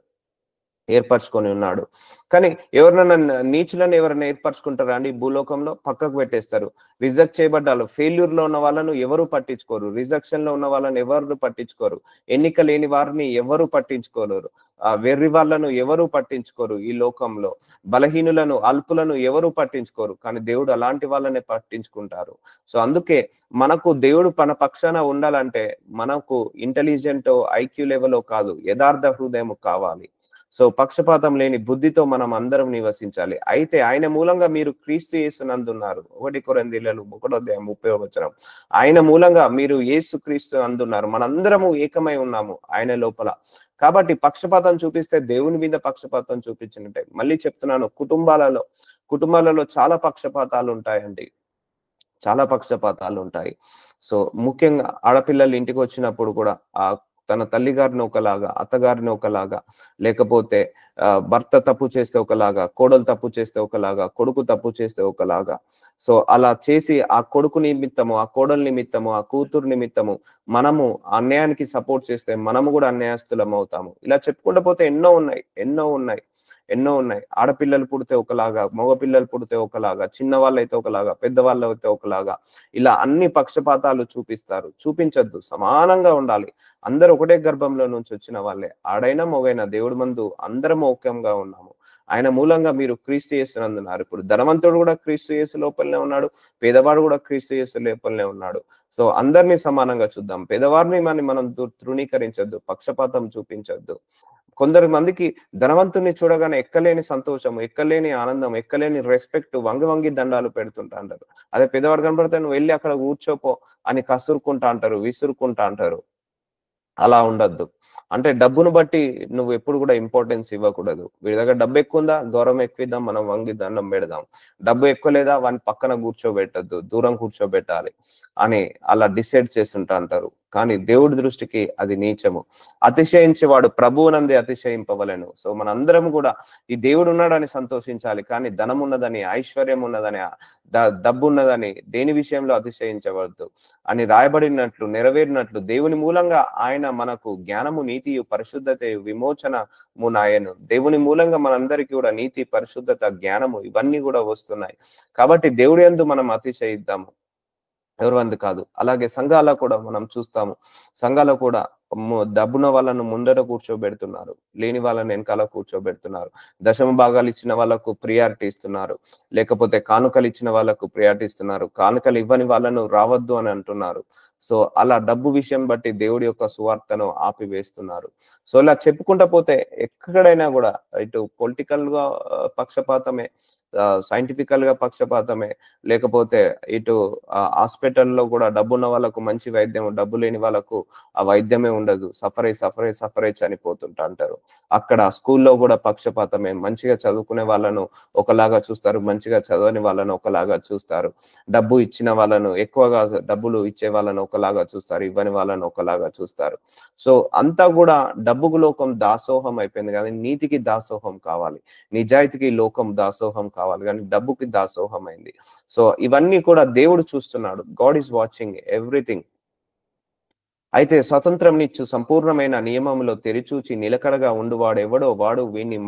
ఏర్పరచుకొని ఉన్నాడు. కానీ ఎవరినైనా నీచులను ఎవరైనా ఏర్పరచుకుంటారా అండి? భూలోకంలో పక్కకు పెట్టేస్తారు. రిజెక్ట్ చేయబడ్డాలు, ఫెయిల్యూర్ లో ఉన్న వాళ్ళను ఎవరు పట్టించుకోరు, రిజెక్షన్ లో ఉన్న వాళ్ళని ఎవరు పట్టించుకోరు, ఎన్నిక లేని వారిని ఎవరు పట్టించుకోలేరు, వెర్రి వాళ్ళను ఎవరు పట్టించుకోరు. ఈ లోకంలో బలహీనులను, అల్పులను ఎవరు పట్టించుకోరు, కానీ దేవుడు అలాంటి వాళ్ళనే పట్టించుకుంటారు. సో అందుకే మనకు దేవుడు మన పక్షాన ఉండాలంటే మనకు ఇంటెలిజెంట్ ఐక్యూ లెవెల్ కాదు, యథార్థ హృదయం కావాలి. సో పక్షపాతం లేని బుద్ధితో మనం అందరం నివసించాలి. అయితే ఆయన మూలంగా మీరు క్రీస్తు యేసునందున్నారు. 1 కొరింథీయులు 1:30 ఆయన మూలంగా మీరు యేసు క్రీస్తు అందున్నారు. మనందరము ఏకమై ఉన్నాము ఆయన లోపల. కాబట్టి పక్షపాతం చూపిస్తే దేవుని మీద పక్షపాతం చూపించినట్టే. మళ్ళీ చెప్తున్నాను, కుటుంబాలలో చాలా పక్షపాతాలు ఉంటాయండి, చాలా పక్షపాతాలు ఉంటాయి. సో ముఖ్యంగా ఆడపిల్లలు ఇంటికి వచ్చినప్పుడు కూడా తన తల్లి గారిని ఒకలాగా, అత్తగారిని ఒకలాగా, లేకపోతే భర్త తప్పు చేస్తే ఒకలాగా, కోడలు తప్పు చేస్తే ఒకలాగా, కొడుకు తప్పు చేస్తే ఒకలాగా. సో అలా చేసి ఆ కొడుకు నిమిత్తము, ఆ కోడలు నిమిత్తము, ఆ కూతురు నిమిత్తము మనము అన్యాయానికి సపోర్ట్ చేస్తే మనము కూడా అన్యాయస్తులం అవుతాము. ఇలా చెప్పుకుంటూ పోతే ఎన్నో ఉన్నాయి. ఆడపిల్లలు పుడితే ఒకలాగా, మగ పిల్లలు పుడితే ఒకలాగా, చిన్నవాళ్ళైతే ఒకలాగా, పెద్దవాళ్ళు అయితే ఒకలాగా, ఇలా అన్ని పక్షపాతాలు చూపించద్దు. సమానంగా ఉండాలి. అందరూ ఒకటే గర్భంలో నుంచి వచ్చిన వాళ్ళే, ఆడైనా మొగైనా దేవుడి మందు అందరం ఐక్యంగా ఉన్నాము. ఆయన మూలంగా మీరు క్రీస్తు యేసునందున్నారు. ఇప్పుడు ధనవంతుడు కూడా క్రీస్తు యేసు లోపలనే ఉన్నాడు, పేదవాడు కూడా క్రీస్తు యేసు లోపలనే ఉన్నాడు. సో అందరినీ సమానంగా చూద్దాం. పేదవారిని మనం తృణీకరించద్దు, పక్షపాతం చూపించద్దు. కొందరు మందికి ధనవంతుని చూడగానే ఎక్కలేని సంతోషం, ఎక్కలేని ఆనందం, ఎక్కలేని రెస్పెక్ట్, వంగి దండాలు పెడుతుంటా అంటారు. అదే పేదవాడు కనపడితే నువ్వు వెళ్ళి అక్కడ కూర్చోపో అని కసురుకుంటా అంటారు, విసురుకుంటా అంటారు. అలా ఉండద్దు. అంటే డబ్బును బట్టి నువ్వు ఎప్పుడు కూడా ఇంపార్టెన్స్ ఇవ్వకూడదు. వీడి దగ్గర డబ్బు ఎక్కువ ఉందా, గౌరవం ఎక్కువ, మనం వంగి దండం పెడదాం. డబ్బు ఎక్కువ లేదా, వాడిని పక్కన కూర్చోబెట్టద్దు, దూరం కూర్చోబెట్టాలి అని అలా డిసైడ్ చేస్తుంటా అంటారు. కానీ దేవుడి దృష్టికి అది నీచము. అతిశయించేవాడు ప్రభువునందే అతిశయింపవలెను. సో మనందరం కూడా ఈ దేవుడు ఉన్నాడని సంతోషించాలి, కానీ ధనం ఉన్నదని, ఐశ్వర్యం ఉన్నదని, డబ్బు ఉన్నదని దేని విషయంలో అతిశయించవద్దు అని రాయబడినట్లు నెరవేరినట్లు దేవుని మూలంగా ఆయన మనకు జ్ఞానము, నీతియు, పరిశుద్ధత, విమోచనము నాయను. దేవుని మూలంగా మనందరికీ కూడా నీతి, పరిశుద్ధత, జ్ఞానము ఇవన్నీ కూడా వస్తున్నాయి. కాబట్టి దేవుడి యందు మనం అతిశయిద్దాము, ఎవరు కాదు. అలాగే సంఘాల్లో కూడా మనం చూస్తాము, సంఘాల్లో కూడా డబ్బున్న వాళ్ళను ముందర కూర్చోబెడుతున్నారు, లేని వాళ్ళని వెనకాల కూర్చోబెడుతున్నారు. దశమ భాగాలు ఇచ్చిన వాళ్ళకు ప్రియారిటీ ఇస్తున్నారు, లేకపోతే కానుకలు ఇచ్చిన వాళ్ళకు ప్రియారిటీ ఇస్తున్నారు, కానుకలు ఇవ్వని వాళ్ళను రావద్దు అని అంటున్నారు. సో అలా డబ్బు విషయం బట్టి దేవుడి యొక్క సువార్తను ఆపివేస్తున్నారు. సో ఇలా చెప్పుకుంటా పోతే ఎక్కడైనా కూడా ఇటు పొలిటికల్ గా పక్షపాతమే, సైంటిఫికల్ గా పక్షపాతమే, లేకపోతే ఇటు హాస్పిటల్లో కూడా డబ్బున్న వాళ్ళకు మంచి వైద్యం, డబ్బు లేని వాళ్ళకు ఆ వైద్యమే ఉండదు. సఫర్ అయి చనిపోతుంటా అంటారు. అక్కడ స్కూల్లో కూడా పక్షపాతమే. మంచిగా చదువుకునే వాళ్ళను ఒకలాగా చూస్తారు, మంచిగా చదవని వాళ్ళను ఒకలాగా చూస్తారు. డబ్బు ఇచ్చిన వాళ్ళను, ఎక్కువగా డబ్బులు ఇచ్చే వాళ్ళను ఒకలాగా చూస్తారు, ఇవ్వని వాళ్ళను ఒకలాగా చూస్తారు. సో అంతా కూడా డబ్బుకు లోకం దాసోహం అయిపోయింది. కానీ నీతికి దాసోహం కావాలి, నిజాయితీకి లోకం దాసోహం కావాలి, కానీ డబ్బుకి దాసోహం అయింది. సో ఇవన్నీ కూడా దేవుడు చూస్తున్నాడు. God is watching everything. అయితే స్వతంత్రంనిచ్చు సంపూర్ణమైన నియమములో తెరిచూచి నిలకడగా ఉండువాడెవడో వాడు వీని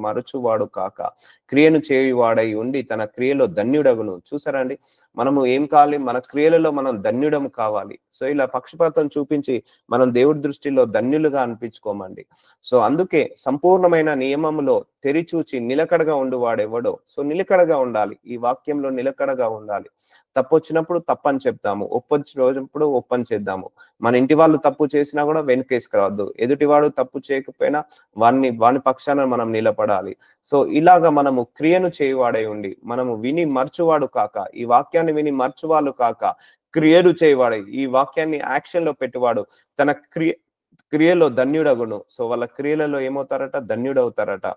మరచువాడు కాక క్రియను చేయువాడై ఉండి తన క్రియలో ధన్యుడగును. చూసారా అండి, మనము ఏం కావాలి? మన క్రియలలో మనం ధన్యుడము కావాలి. సో ఇలా పక్షపాతం చూపించి మనం దేవుడి దృష్టిలో ధన్యులుగా అనిపించుకోమండి. సో అందుకే సంపూర్ణమైన నియమములో తెరిచూచి నిలకడగా ఉండువాడెవడో. సో నిలకడగా ఉండాలి, ఈ వాక్యంలో నిలకడగా ఉండాలి. తప్పు వచ్చినప్పుడు తప్పని చెప్తాము, ఒప్పొచ్చినప్పుడు ఒప్పని చేద్దాము. మన ఇంటి వాళ్ళు తప్పు చేసినా కూడా వెనుకేసుకురావద్దు. ఎదుటివాడు తప్పు చేయకపోయినా వాని పక్షాన మనం నిలబడాలి. సో ఇలాగా మనము క్రియను చేయువాడై ఉండి, మనము విని మర్చువాడు కాక, ఈ వాక్యాన్ని విని మర్చువాడు కాక క్రియను చేయవాడై, ఈ వాక్యాన్ని యాక్షన్ లో పెట్టువాడు తన క్రియలో ధన్యుడగును. సో వాళ్ళ క్రియలలో ఏమవుతారట? ధన్యుడవుతారట.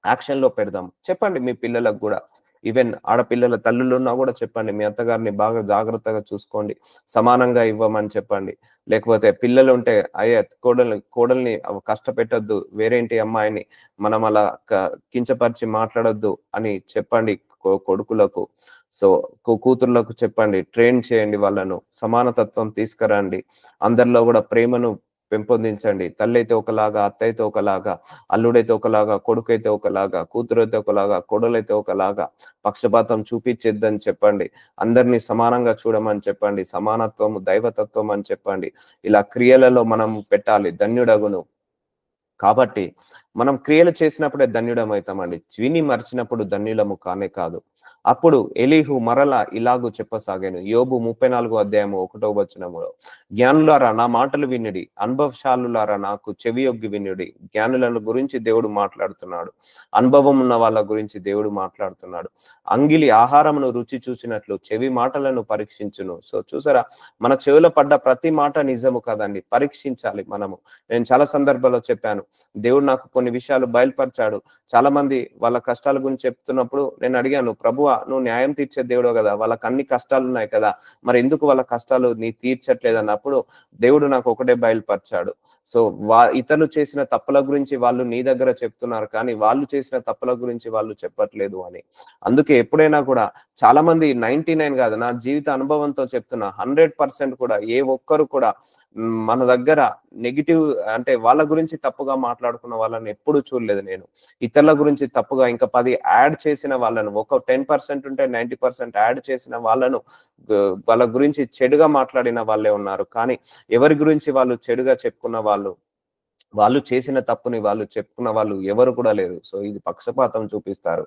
యాక్షన్ లో పెడదాం. చెప్పండి మీ పిల్లలకు కూడా, ఈవెన్ ఆడపిల్లల తల్లులు ఉన్నా కూడా చెప్పండి, మీ అత్తగారిని బాగా జాగ్రత్తగా చూసుకోండి, సమానంగా ఇవ్వమని చెప్పండి. లేకపోతే పిల్లలు ఉంటే అయ్యే కోడల్ని కష్టపెట్టొద్దు, వేరేంటి అమ్మాయిని మనం అలా కించపరిచి మాట్లాడొద్దు అని చెప్పండి కొడుకులకు. సో కూతుర్లకు చెప్పండి, ట్రైన్ చేయండి, వాళ్ళను సమానతత్వం తీసుకురండి, అందరిలో కూడా ప్రేమను పెంపొందించండి. తల్లి అయితే ఒకలాగా, అత్త అయితే ఒకలాగా, అల్లుడైతే ఒకలాగా, కొడుకైతే ఒకలాగా, కూతురైతే ఒకలాగా, కొడలైతే ఒకలాగా. పక్షపాతం చూపించేద్దని చెప్పండి, అందరినీ సమానంగా చూడమని చెప్పండి, సమానత్వము దైవతత్వం అని చెప్పండి. ఇలా క్రియలలో మనం పెట్టాలి, ధన్యుడగును. కాబట్టి మనం క్రియలు చేసినప్పుడే ధన్యుడం అవుతామండి, విని మర్చినప్పుడు ధన్యులము కానే కాదు. అప్పుడు ఎలీహు మరలా ఇలాగూ చెప్పసాగాను. యోబు 34:1 జ్ఞానులారా నా మాటలు వినుడి, అనుభవశాలులారా నాకు చెవియొగ్గి వినుడి. జ్ఞానులను గురించి దేవుడు మాట్లాడుతున్నాడు, అనుభవం ఉన్న వాళ్ళ గురించి దేవుడు మాట్లాడుతున్నాడు. అంగిలి ఆహారమును రుచి చూసినట్లు చెవి మాటలను పరీక్షించును. సో చూసారా, మన చెవిలో పడ్డ ప్రతి మాట నిజము కదండి, పరీక్షించాలి మనము. నేను చాలా సందర్భాల్లో చెప్పాను, దేవుడు నాకు కొన్ని విషయాలు బయలుపరిచాడు. చాలా మంది వాళ్ళ కష్టాల గురించి చెప్తున్నప్పుడు నేను అడిగాను, ప్రభువా నువ్వు న్యాయం తీర్చే దేవుడు కదా, వాళ్ళకి అన్ని కష్టాలు ఉన్నాయి కదా, మరి ఎందుకు వాళ్ళ కష్టాలు నీ తీర్చట్లేదు అన్నప్పుడు దేవుడు నాకు ఒకటే బయలుపరిచాడు. సో ఇతను చేసిన తప్పుల గురించి వాళ్ళు నీ దగ్గర చెప్తున్నారు, కానీ వాళ్ళు చేసిన తప్పుల గురించి వాళ్ళు చెప్పట్లేదు అని. అందుకే ఎప్పుడైనా కూడా చాలా మంది 99 కాదు, నా జీవిత అనుభవంతో చెప్తున్నా, 100% కూడా ఏ ఒక్కరు కూడా మన దగ్గర నెగిటివ్ అంటే వాళ్ళ గురించి తప్పుగా మాట్లాడుకున్న వాళ్ళని ఎప్పుడు చూడలేదు నేను. ఇతరుల గురించి తప్పుగా ఇంకా 10 యాడ్ చేసిన వాళ్ళను, ఒక 10% ఉంటే 90% యాడ్ చేసిన వాళ్ళను, వాళ్ళ గురించి చెడుగా మాట్లాడిన వాళ్ళే ఉన్నారు. కానీ ఎవరి గురించి వాళ్ళు చెడుగా చెప్పుకున్న వాళ్ళు చేసిన తప్పుని వాళ్ళు చెప్పుకున్న వాళ్ళు ఎవరు కూడా లేరు. సో ఇది పక్షపాతం చూపిస్తారు.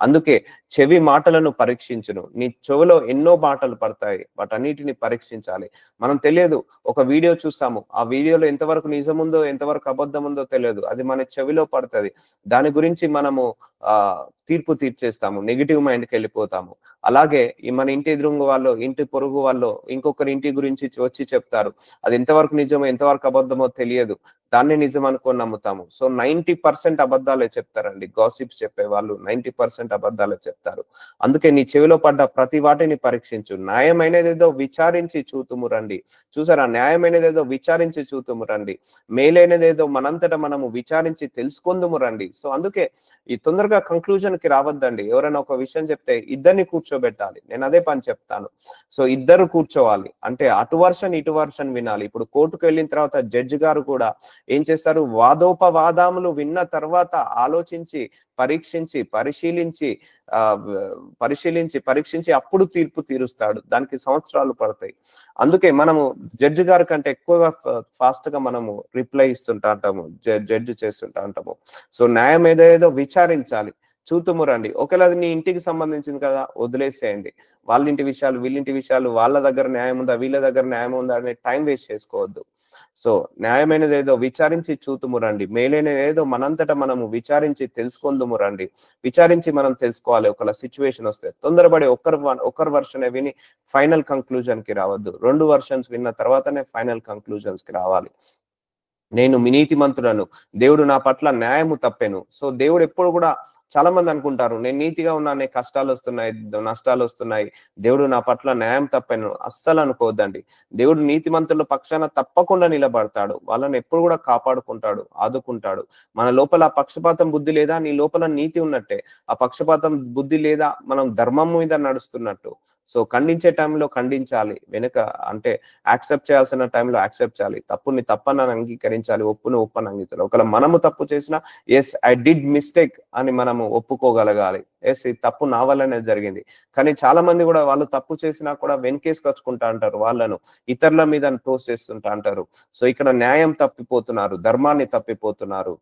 అందుకే చెవి మాటలను పరీక్షించును. నీ చెవిలో ఎన్నో మాటలు పడతాయి, వాటన్నిటిని పరీక్షించాలి. మనం తెలియదు, ఒక వీడియో చూస్తాము, ఆ వీడియోలో ఎంతవరకు నిజముందో ఎంతవరకు అబద్ధం ఉందో తెలియదు, అది మన చెవిలో పడుతుంది. దాని గురించి మనము తీర్పు తీర్చేస్తాము, నెగిటివ్ మైండ్కి వెళ్ళిపోతాము. అలాగే మన ఇంటి ఎదురుంగు వాళ్ళు, ఇంటి పొరుగు వాళ్ళు ఇంకొకరి ఇంటి గురించి వచ్చి చెప్తారు, అది ఎంతవరకు నిజమో ఎంతవరకు అబద్ధమో తెలియదు, దాన్ని నిజం అనుకొని నమ్ముతాము. సో 90% అబద్ధాలే చెప్తారండి, గాసిప్స్ చెప్పే వాళ్ళు 90% అబద్ధాలే చెప్తారు. అందుకే నీ చెవిలో పడ్డ ప్రతి వాటిని పరీక్షించు, న్యాయమైనదేదో విచారించి చూతుము రండి. చూసారా, న్యాయమైనదేదో విచారించి చూతుము రండి, మేలైనదేదో మనంతటా మనము విచారించి తెలుసుకుందుము రండి. సో అందుకే ఈ తొందరగా కంక్లూజన్ కి రావద్దండి. ఎవరైనా ఒక విషయం చెప్తే ఇద్దరిని కూర్చోబెట్టాలి, నేను అదే పని చెప్తాను. సో ఇద్దరు కూర్చోవాలి, అంటే అటు వర్షన్ ఇటు వర్షన్ వినాలి. ఇప్పుడు కోర్టుకు వెళ్ళిన తర్వాత జడ్జి గారు కూడా ఏం చేస్తారు, వాదోపవాదములు విన్న తర్వాత ఆలోచించి పరీక్షించి పరీక్షించి అప్పుడు తీర్పు తీరుస్తాడు. దానికి సంవత్సరాలు పడతాయి. అందుకే మనము జడ్జి గారి కంటే ఎక్కువగా ఫాస్ట్ గా మనము రిప్లై ఇస్తుంటా అంటాము, జడ్జి చేస్తుంటా అంటాము. సో న్యాయం ఏదేదో విచారించాలి. చూతుమురండి. ఒకవేళ అది నీ ఇంటికి సంబంధించింది కదా, వదిలేసేయండి. వాళ్ళ ఇంటి విషయాలు, వీళ్ళింటి విషయాలు, వాళ్ళ దగ్గర న్యాయం ఉందా, వీళ్ళ దగ్గర న్యాయం ఉందా అనే టైం వేస్ట్ చేసుకోవద్దు. సో న్యాయమైనది ఏదో విచారించి చూతుమురండి, మేలైనది ఏదో మనంతట మనము విచారించి తెలుసుకుందుము రండి. విచారించి మనం తెలుసుకోవాలి. ఒకవేళ సిచ్యువేషన్ వస్తే తొందరపడి ఒకరి వర్షన్ విని ఫైనల్ కంక్లూజన్ కి రావద్దు. 2 వర్షన్స్ విన్న తర్వాతనే ఫైనల్ కంక్లూజన్స్ కి రావాలి. నేను నీతిమంతుడను, దేవుడు నా పట్ల న్యాయము తప్పెను. సో దేవుడు ఎప్పుడు కూడా, చాలా మంది అనుకుంటారు నేను నీతిగా ఉన్నానే, కష్టాలు వస్తున్నాయి, నష్టాలు వస్తున్నాయి, దేవుడు నా పట్ల న్యాయం తప్పాను. అస్సలు అనుకోవద్దండి. దేవుడు నీతిమంతుల పక్షాన తప్పకుండా నిలబడతాడు. వాళ్ళని ఎప్పుడు కూడా కాపాడుకుంటాడు, ఆదుకుంటాడు. మన లోపల పక్షపాతం బుద్ధి లేదా, నీ లోపల నీతి ఉన్నట్టే. ఆ పక్షపాతం బుద్ధి లేదా, మనం ధర్మం మీద నడుస్తున్నట్టు. సో ఖండించే టైంలో ఖండించాలి, వెనుక అంటే యాక్సెప్ట్ చేయాల్సిన టైంలో యాక్సెప్ట్ చేయాలి. తప్పుని తప్పని అంగీకరించాలి, ఒప్పుని ఒప్పని అంగీకరించాలి. ఒకవేళ మనము తప్పు చేసినా ఎస్ ఐ డిడ్ మిస్టేక్ అని మనము ఒప్పుకోగలగాలి. ఎస్ ఈ తప్పు నా వల్లనే జరిగింది. కానీ చాలా మంది కూడా వాళ్ళు తప్పు చేసినా కూడా వెనకేసుకొచ్చుకుంటా అంటారు, వాళ్ళను ఇతరుల మీద టోస్ట్ చేస్తుంటా అంటారు. సో ఇక్కడ న్యాయం తప్పిపోతున్నారు, ధర్మాన్ని తప్పిపోతున్నారు.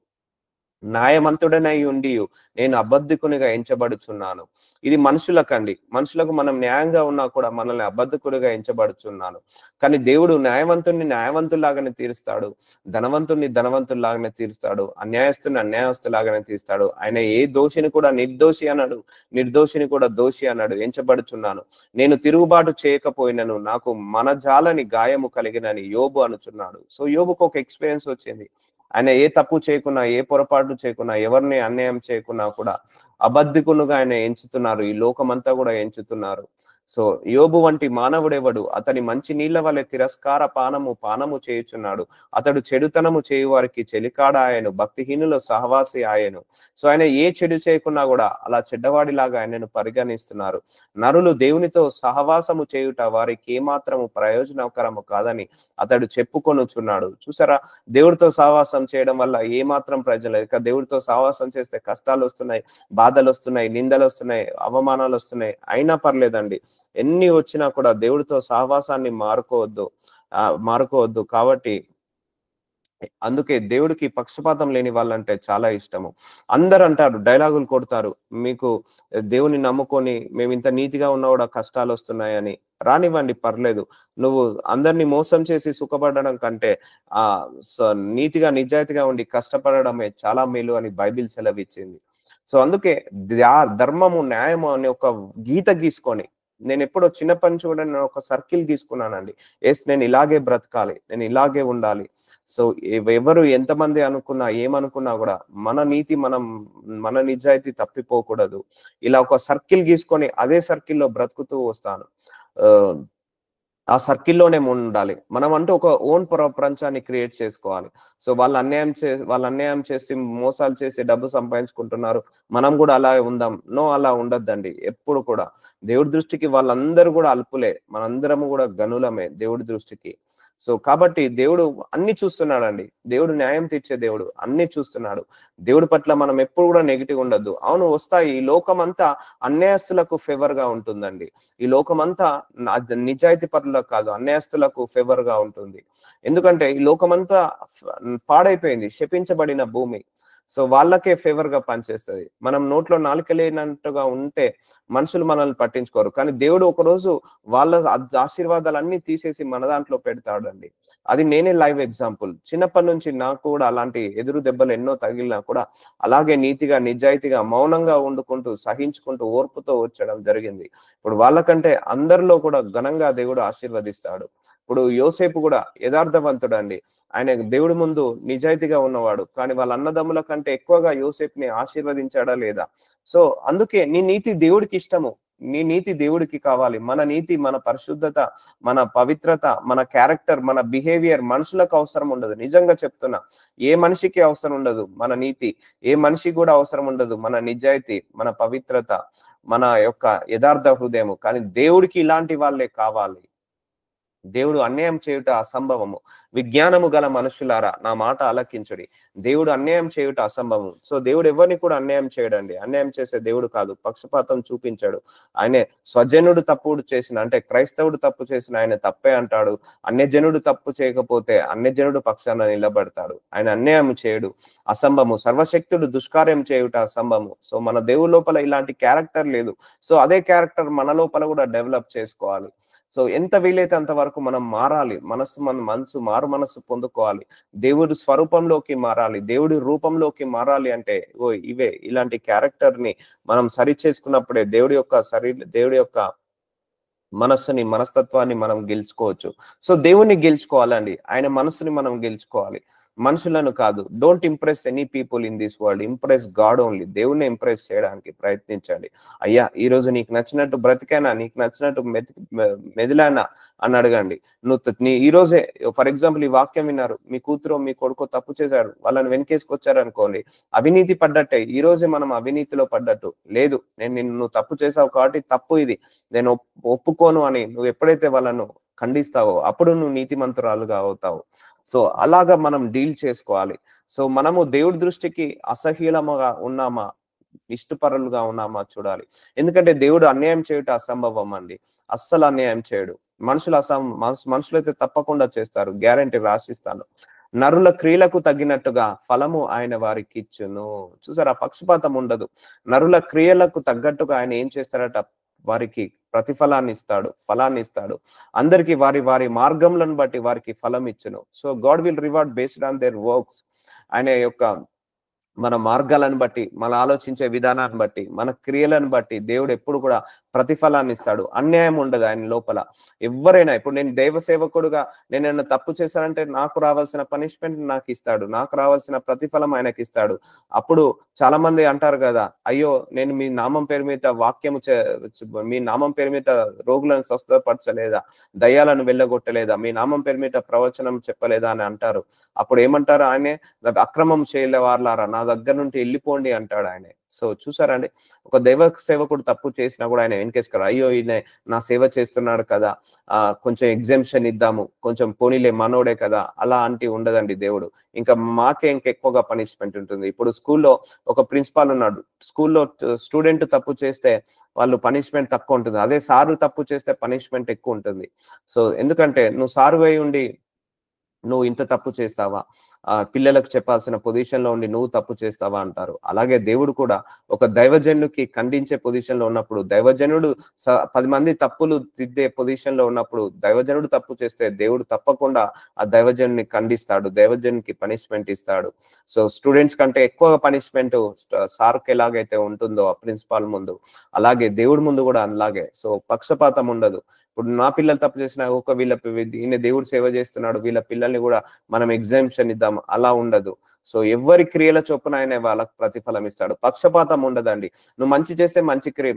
న్యాయవంతుడనై ఉండి నేను అబద్ధికునిగా ఎంచబడుచున్నాను. ఇది మనుషులకండి. మనుషులకు మనం న్యాయంగా ఉన్నా కూడా మనల్ని అబద్ధికుడిగా ఎంచబడుచున్నాను. కానీ దేవుడు న్యాయవంతుణ్ణి న్యాయవంతులాగానే తీరుస్తాడు, ధనవంతుణ్ణి ధనవంతులాగానే తీరుస్తాడు, అన్యాయస్తుని అన్యాయస్తులాగానే తీరుస్తాడు. ఆయన ఏ దోషిని కూడా నిర్దోషి అన్నాడు, నిర్దోషిని కూడా దోషి అన్నాడు. ఎంచబడుచున్నాను, నేను తిరుగుబాటు చేయకపోయినను నాకు మనజాలని గాయము కలిగినని యోబు అనుచున్నాడు. సో యోబుకు ఒక ఎక్స్పీరియన్స్ వచ్చింది. ఆయన ఏ తప్పు చేయకున్నా, ఏ పొరపాటు చేయకున్నా, ఎవరిని అన్యాయం చేయకున్నా కూడా అబద్ధికునుగా ఆయన ఎంచుతున్నారు. ఈ లోకమంతా కూడా ఎంచుతున్నారు. సో యోబు వంటి మానవుడెవడు, అతని మంచి నీళ్ల వలె తిరస్కార పానము చేయుచున్నాడు. అతడు చెడుతనము చేయు వారికి చెలికాడ ఆయను, భక్తిహీనుల సహవాసి ఆయను. సో ఆయన ఏ చెడు చేయకున్నా కూడా అలా చెడ్డవాడిలాగా ఆయనను పరిగణిస్తున్నారు. నరులు దేవునితో సహవాసము చేయుట వారికి ఏమాత్రము ప్రయోజనకరము కాదని అతడు చెప్పుకొనుచున్నాడు. చూసారా, దేవుడితో సహవాసం చేయడం వల్ల ఏమాత్రం ప్రయోజనం లేదు. ఇక దేవుడితో సహవాసం చేస్తే కష్టాలు వస్తున్నాయి, బాధలు వస్తున్నాయి, నిందలు వస్తున్నాయి, అవమానాలు వస్తున్నాయి. అయినా పర్లేదండి, ఎన్ని వచ్చినా కూడా దేవుడితో సహవాసాన్ని మారుకోవద్దు. కాబట్టి అందుకే దేవుడికి పక్షపాతం లేని వాళ్ళంటే చాలా ఇష్టము. అందరు అంటారు, డైలాగులు కొడతారు, మీకు దేవుని నమ్ముకొని మేము ఇంత నీతిగా ఉన్నా కూడా కష్టాలు వస్తున్నాయని. రానివ్వండి, పర్లేదు. నువ్వు అందరినీ మోసం చేసి సుఖపడడం కంటే ఆ నీతిగా నిజాయితీగా ఉండి కష్టపడడమే చాలా మేలు అని బైబిల్ సెలవిచ్చింది. సో అందుకే ధర్మము న్యాయము అనే ఒక గీత గీసుకొని, నేను ఎప్పుడో చిన్నప్పటి నుంచి కూడా నేను ఒక సర్కిల్ గీసుకున్నానండి. ఎస్ నేను ఇలాగే బ్రతకాలి, నేను ఇలాగే ఉండాలి. సో ఎవరు ఎంతమంది అనుకున్నా ఏమనుకున్నా కూడా మన నిజాయితీ తప్పిపోకూడదు. ఇలా ఒక సర్కిల్ గీసుకొని అదే సర్కిల్లో బ్రతుకుతూ వస్తాను. ఆ సర్కిల్లోనే ఉండాలి. మనం అంటూ ఒక ఓన్ ప్రపంచాన్ని క్రియేట్ చేసుకోవాలి. సో వాళ్ళు అన్యాయం చేసి మోసాలు చేసి డబ్బు సంపాదించుకుంటున్నారు, మనం కూడా అలా ఉందాం? నో, అలా ఉండొద్దండి ఎప్పుడు కూడా. దేవుడి దృష్టికి వాళ్ళందరూ కూడా అల్పులే, మనందరము కూడా గనులమే దేవుడి దృష్టికి. సో కాబట్టి దేవుడు అన్ని చూస్తున్నాడండి. దేవుడు న్యాయం తీర్చే దేవుడు, అన్ని చూస్తున్నాడు. దేవుడి పట్ల మనం ఎప్పుడు కూడా నెగిటివ్ ఉండొద్దు. అవును వస్తాయి, ఈ లోకమంతా అన్యాయస్తులకు ఫేవర్ గా ఉంటుందండి. ఈ లోకమంతా నిజాయితీ పరులకు కాదు, అన్యాయస్తులకు ఫేవర్ గా ఉంటుంది. ఎందుకంటే ఈ లోకమంతా పాడైపోయింది, శపించబడిన భూమి. సో వాళ్ళకే ఫేవర్ గా పనిచేస్తుంది. మనం నోట్లో నాలుక లేనట్టుగా ఉంటే మనుషులు మనల్ని పట్టించుకోరు. కానీ దేవుడు ఒకరోజు వాళ్ళ ఆశీర్వాదాలన్నీ తీసేసి మన దాంట్లో పెడతాడండి. అది నేనే లైవ్ ఎగ్జాంపుల్. చిన్నప్పటి నుంచి నాకు కూడా అలాంటి ఎదురు దెబ్బలు ఎన్నో తగిలినా కూడా అలాగే నీతిగా నిజాయితీగా మౌనంగా వండుకుంటూ సహించుకుంటూ ఓర్పుతో వచ్చడం జరిగింది. ఇప్పుడు వాళ్ళకంటే అందరిలో కూడా ఘనంగా దేవుడు ఆశీర్వదిస్తాడు. ఇప్పుడు యోసేపు కూడా యథార్థవంతుడు అండి. ఆయన దేవుడి ముందు నిజాయితీగా ఉన్నవాడు. కానీ వాళ్ళ అన్నదమ్ముల కంటే ఎక్కువగా యోసేపుని ఆశీర్వదించాడా లేదా? సో అందుకే నీ నీతి దేవుడికి ఇష్టము, నీ నీతి దేవుడికి కావాలి. మన నీతి, మన పరిశుద్ధత, మన పవిత్రత, మన క్యారెక్టర్, మన బిహేవియర్ మనుషులకు అవసరం ఉండదు. నిజంగా చెప్తున్నా, ఏ మనిషికి అవసరం ఉండదు మన నీతి, ఏ మనిషికి కూడా అవసరం ఉండదు మన నిజాయితీ, మన పవిత్రత, మన యొక్క యథార్థ హృదయము. కానీ దేవుడికి ఇలాంటి వాళ్ళే కావాలి. దేవుడు అన్యాయం చేయుట అసంభవము. విజ్ఞానము గల మనుషులారా నా మాట ఆలకించుడి. దేవుడు అన్యాయం చేయుట అసంభవం. సో దేవుడు ఎవరిని కూడా అన్యాయం చేయడండి. అన్యాయం చేసే దేవుడు కాదు. పక్షపాతం చూపించాడు. ఆయనే స్వజనుడు తప్పుడు చేసిన, అంటే క్రైస్తవుడు తప్పు చేసిన ఆయన తప్పే అంటాడు. అన్యజనుడు తప్పు చేయకపోతే అన్యజనుడు పక్షాన నిలబడతాడు. ఆయన అన్యాయం చేయడు, అసంభవము. సర్వశక్తుడు దుష్కార్యం చేయుట అసంభవము. సో మన దేవుడి లోపల ఇలాంటి క్యారెక్టర్ లేదు. సో అదే క్యారెక్టర్ మన లోపల కూడా డెవలప్ చేసుకోవాలి. సో ఎంత వీలైతే అంతవరకు మనం మారాలి. మనసు మారు మనసు పొందుకోవాలి. దేవుడి స్వరూపంలోకి మారాలి. దేవుడి రూపంలోకి మారాలి అంటే ఇవే ఇలాంటి క్యారెక్టర్ ని మనం సరి చేసుకున్నప్పుడే దేవుడి యొక్క మనస్తత్వాన్ని మనం గెలుచుకోవచ్చు. సో దేవుణ్ణి గెలుచుకోవాలండి. ఆయన మనసుని మనం గెలుచుకోవాలి, మనుషులను కాదు. Don't impress any people in this world, impress God only. దేవుణ్ణి ఇంప్రెస్ చేయడానికి ప్రయత్నించండి. అయ్యా ఈ రోజు నీకు నచ్చినట్టు బ్రతికైనా, నీకు నచ్చినట్టు మెదిలానా అని అడగండి. ఈ రోజే ఫర్ ఎగ్జాంపుల్ ఈ వాక్యం విన్నారు, మీ కూతురు మీ కొడుకు తప్పు చేశాడు, వాళ్ళని వెనకేసుకొచ్చారు అనుకోండి, అవినీతి పడ్డట్టే. ఈ రోజే మనం అవినీతిలో పడ్డట్టు. లేదు, నువ్వు తప్పు చేసావు కాబట్టి తప్పు ఇది, నేను ఒప్పుకోను అని నువ్వు ఎప్పుడైతే వాళ్ళను ఖండిస్తావో అప్పుడు నువ్వు నీతిమంతురాలుగా అవుతావు. సో అలాగా మనం డీల్ చేసుకోవాలి. సో మనము దేవుడి దృష్టికి అసహ్యులముగా ఉన్నామా, ఇష్టపరులుగా ఉన్నామా చూడాలి. ఎందుకంటే దేవుడు అన్యాయం చేయుట అసంభవం అండి. అస్సలు అన్యాయం చేయడు. మనుషులైతే తప్పకుండా చేస్తారు, గ్యారంటీ రాసిస్తాను. నరుల క్రియలకు తగినట్టుగా ఫలము ఆయన వారికి ఇచ్చును. చూసారా, పక్షపాతం ఉండదు. నరుల క్రియలకు తగ్గట్టుగా ఆయన ఏం చేస్తారట, వారికి ప్రతిఫలాన్ని ఇస్తాడు, ఫలాన్ని ఇస్తాడు. అందరికి వారి వారి మార్గంలను బట్టి వారికి ఫలం ఇచ్చును. So God will reward based on their works. ఆయన యొక్క మన మార్గాలను బట్టి, మన ఆలోచించే విధానాన్ని బట్టి, మన క్రియలను బట్టి దేవుడు ఎప్పుడు కూడా ప్రతిఫలాన్ని ఇస్తాడు. అన్యాయం ఉండదు ఆయన లోపల. ఎవరైనా, ఇప్పుడు నేను దైవ సేవకుడుగా నేను తప్పు చేశానంటే నాకు రావాల్సిన పనిష్మెంట్ నాకు ఇస్తాడు, నాకు రావాల్సిన ప్రతిఫలం ఆయనకి ఇస్తాడు. అప్పుడు చాలా మంది అంటారు కదా, అయ్యో నేను మీ నామం పేరు మీద మీ నామం పేరు మీద రోగులను స్వస్థపరచలేదా, దయ్యాలను వెళ్ళగొట్టలేదా, మీ నామం పేరు మీద ప్రవచనం చెప్పలేదా అని అంటారు. అప్పుడు ఏమంటారు, ఆయనే అక్రమం చేయలే వాళ్ళారా నా దగ్గర నుండి వెళ్ళిపోండి అంటాడు ఆయనే. సో చూసారండి, ఒక దైవ సేవకుడు తప్పు చేసినా కూడా ఆయన వెనకేసుకారు. అయ్యో ఈయన నా సేవ చేస్తున్నాడు కదా, కొంచెం ఎగ్జామ్షన్ ఇద్దాము, కొంచెం పోనీలే మనోడే కదా, అలా అంటే ఉండదండి దేవుడు. ఇంకా మాకే ఇంకెక్కువగా పనిష్మెంట్ ఉంటుంది. ఇప్పుడు స్కూల్లో ఒక ప్రిన్సిపాల్ ఉన్నాడు, స్కూల్లో స్టూడెంట్ తప్పు చేస్తే వాళ్ళు పనిష్మెంట్ తక్కువ ఉంటుంది, అదే సారు తప్పు చేస్తే పనిష్మెంట్ ఎక్కువ ఉంటుంది. సో ఎందుకంటే నువ్వు సారు అయి ఉండి నువ్వు ఇంత తప్పు చేస్తావా, పిల్లలకు చెప్పాల్సిన పొజిషన్ లో ఉండి నువ్వు తప్పు చేస్తావా అంటారు. అలాగే దేవుడు కూడా ఒక దైవజనుడికి ఖండించే పొజిషన్ లో ఉన్నప్పుడు, దైవజనుడు 10 మంది తప్పులు దిద్దే పొజిషన్ లో ఉన్నప్పుడు, దైవజనుడు తప్పు చేస్తే దేవుడు తప్పకుండా ఆ దైవజనుని ఖండిస్తాడు, దైవజనునికి పనిష్మెంట్ ఇస్తాడు. సో స్టూడెంట్స్ కంటే ఎక్కువ పనిష్మెంట్ సార్కి ఎలాగైతే ఉంటుందో ఆ ప్రిన్సిపాల్ ముందు, అలాగే దేవుడి ముందు కూడా అలాగే. సో పక్షపాతం ఉండదు. ఇప్పుడు నా పిల్లలు తప్పు చేసిన ఈయన దేవుడు సేవ చేస్తున్నాడు, వీళ్ళ పిల్లల్ని కూడా మనం ఎగ్జామ్షన్ ఇద్దాం, అలా ఉండదు. సో ఎవరి క్రియల చొప్పున ఆయన వాళ్ళకు ప్రతిఫలం ఇస్తాడు. పక్షపాతం ఉండదండి. నువ్వు మంచి చేస్తే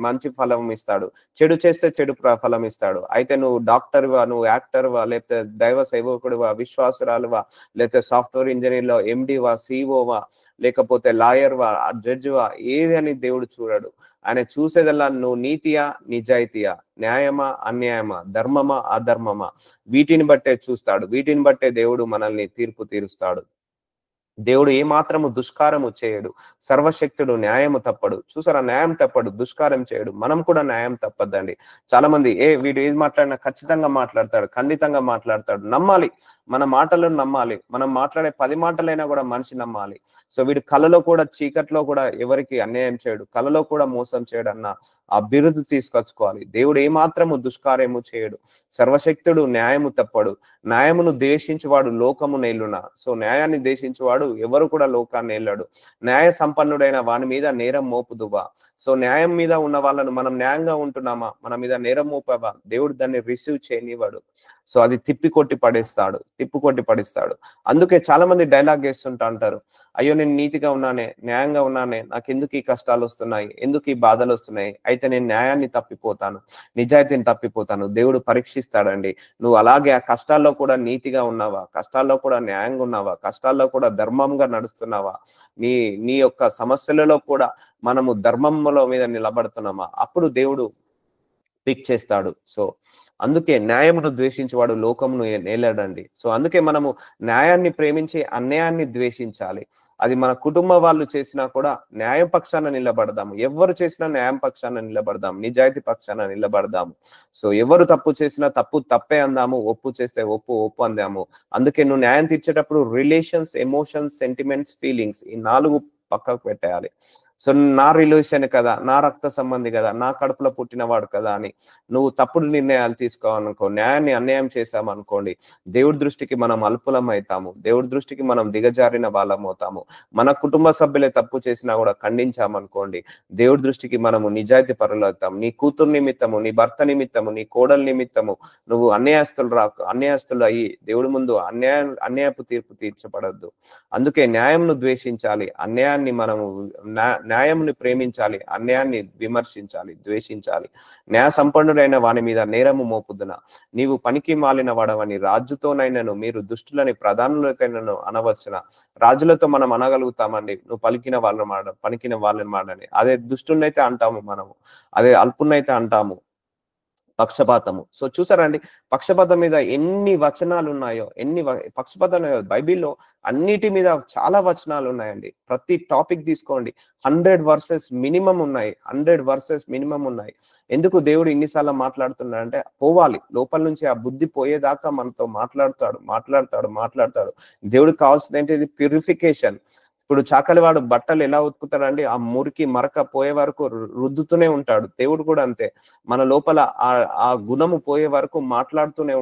మంచి ఫలం ఇస్తాడు, చెడు చేస్తే చెడు ఫలం ఇస్తాడు. అయితే నువ్వు డాక్టర్వా, నువ్వు యాక్టర్వా, లేకపోతే దైవ సేవకుడువా, విశ్వాసురాలువా, లేకపోతే సాఫ్ట్వేర్ ఇంజనీర్లో ఎండివా, సిఇఓవా, లేకపోతే లాయర్వా, జడ్జివా, ఏది అని దేవుడు చూడడు. ఆయన చూసేదల్లా నువ్వు నీతియా, నిజాయితీయా, న్యాయమా, అన్యాయమా, ధర్మమా, అధర్మమా, వీటిని బట్టే చూస్తాడు. వీటిని బట్టే దేవుడు మనల్ని తీర్పు తీరుస్తాడు. దేవుడు ఏ మాత్రము దుష్కారము చేయడు. సర్వశక్తుడు, న్యాయము తప్పడు. చూసారా, న్యాయం తప్పడు, దుష్కారం చేయడు. మనం కూడా న్యాయం తప్పద్దండి. చాలా మంది వీడు ఏది మాట్లాడినా ఖచ్చితంగా మాట్లాడతాడు, ఖండితంగా మాట్లాడతాడు. నమ్మాలి, మన మాటలను నమ్మాలి. మనం మాట్లాడే 10 మాటలైనా కూడా మనిషి నమ్మాలి. సో వీడు కళలో కూడా, చీకట్లో కూడా ఎవరికి అన్యాయం చేయడు, కళలో కూడా మోసం చేయడు అన్న ఆ బిరుదు తీసుకొచ్చుకోవాలి. దేవుడు ఏ మాత్రము దుష్కార్యము చేయడు. సర్వశక్తుడు, న్యాయము తప్పడు. న్యాయమును దేశించువాడు లోకము నేలున. సో న్యాయాన్ని దేశించువాడు ఎవరు కూడా లోకాన్ని ఏలాడు. న్యాయ సంపన్నుడైన వాని మీద నేరం మోపుదువా. సో న్యాయం మీద ఉన్న వాళ్ళను మనం న్యాయంగా ఉంటున్నామా, మన మీద నేరం మోపావా, దేవుడు దాన్ని రిసీవ్ చేయనివాడు. సో అది తిప్పికొట్టి పడిస్తాడు. అందుకే చాలా మంది డైలాగ్ వేస్తుంటా అంటారు, అయ్యో నేను నీతిగా ఉన్నానే, న్యాయంగా ఉన్నానే, నాకు ఎందుకు ఈ కష్టాలు వస్తున్నాయి, ఎందుకు ఈ బాధలు వస్తున్నాయి, అయితే నేను న్యాయాన్ని తప్పిపోతాను, నిజాయితీని తప్పిపోతాను. దేవుడు పరీక్షిస్తాడండి. నువ్వు అలాగే ఆ కష్టాల్లో కూడా నీతిగా ఉన్నావా, కష్టాల్లో కూడా న్యాయంగా ఉన్నావా, కష్టాల్లో కూడా ధర్మంగా నడుస్తున్నావా, నీ యొక్క సమస్యలలో కూడా మనము ధర్మంలో మీద నిలబడుతున్నామా, అప్పుడు దేవుడు పిక్ చేస్తాడు. సో అందుకే న్యాయమును ద్వేషించేవాడు లోకమును నేలడండి. సో అందుకే మనము న్యాయాన్ని ప్రేమించి అన్యాయాన్ని ద్వేషించాలి. అది మన కుటుంబ వాళ్ళు చేసినా కూడా న్యాయం పక్షాన నిలబడదాము. ఎవరు చేసినా న్యాయం పక్షాన నిలబడదాం, నిజాయితీ పక్షాన నిలబడదాము. సో ఎవరు తప్పు చేసినా తప్పు తప్పే అందాము, ఒప్పు చేస్తే ఒప్పు ఒప్పు అందాము. అందుకే నువ్వు న్యాయం తీర్చేటప్పుడు రిలేషన్స్, ఎమోషన్స్, సెంటిమెంట్స్, ఫీలింగ్స్ ఈ 4 పక్కకు పెట్టేయాలి. సో నా రిలేషన్ కదా, నా రక్త సంబంధి కదా, నా కడుపులో పుట్టినవాడు కదా అని నువ్వు తప్పుడు నిర్ణయాలు తీసుకోవాలనుకో, న్యాయాన్ని అన్యాయం చేశామనుకోండి, దేవుడి దృష్టికి మనం అల్పులం అవుతాము, దేవుడి దృష్టికి మనం దిగజారిన వాళ్ళం అవుతాము. మన కుటుంబ సభ్యులే తప్పు చేసినా కూడా ఖండించామనుకోండి, దేవుడి దృష్టికి మనము నిజాయితీ పరులు అవుతాం. నీ కూతురు నిమిత్తము, నీ భర్త నిమిత్తము, నీ కోడల నిమిత్తము నువ్వు అన్యాయస్తులు అయ్యి దేవుడి ముందు అన్యాయపు తీర్పు తీర్చబడద్దు. అందుకే న్యాయంను ద్వేషించాలి, అన్యాయాన్ని మనము న్యాయంని ప్రేమించాలి, అన్యాయాన్ని విమర్శించాలి, ద్వేషించాలి. న్యాయ సంపన్నుడైన వాని మీద నేరము మోపుదున, నీవు పనికి మాలిన వాడవని రాజుతోనైనను మీరు దుష్టులని ప్రధానులకైనను అనవచ్చున. రాజులతో మనం అనగలుగుతామండి, నువ్వు పలికిన వాళ్ళని మాడని. అదే దుష్టున్నైతే అంటాము మనము, అదే అల్పున్నైతే అంటాము పక్షపాతము. సో చూసారండి, పక్షపాతం మీద ఎన్ని వచనాలు ఉన్నాయో, పక్షపాతం బైబిల్లో అన్నిటి మీద చాలా వచనాలు ఉన్నాయండి. ప్రతి టాపిక్ తీసుకోండి, 100 వర్సెస్ మినిమం ఉన్నాయి, 100 వర్సెస్ మినిమం ఉన్నాయి. ఎందుకు దేవుడు ఇన్నిసార్లు మాట్లాడుతున్నాడంటే, పోవాలి లోపల నుంచి ఆ బుద్ధి పోయేదాకా మనతో మాట్లాడతాడు. దేవుడికి కావాల్సింది ఏంటిది? ప్యూరిఫికేషన్. ఇప్పుడు చాకలివాడు బట్టలు ఎలా ఉతుకుతాడండి? ఆ మురికి మరక పోయే వరకు రుద్దుతూనే ఉంటాడు. దేవుడు కూడా అంతే, మన లోపల ఆ గుణము పోయే వరకు మాట్లాడుతూనే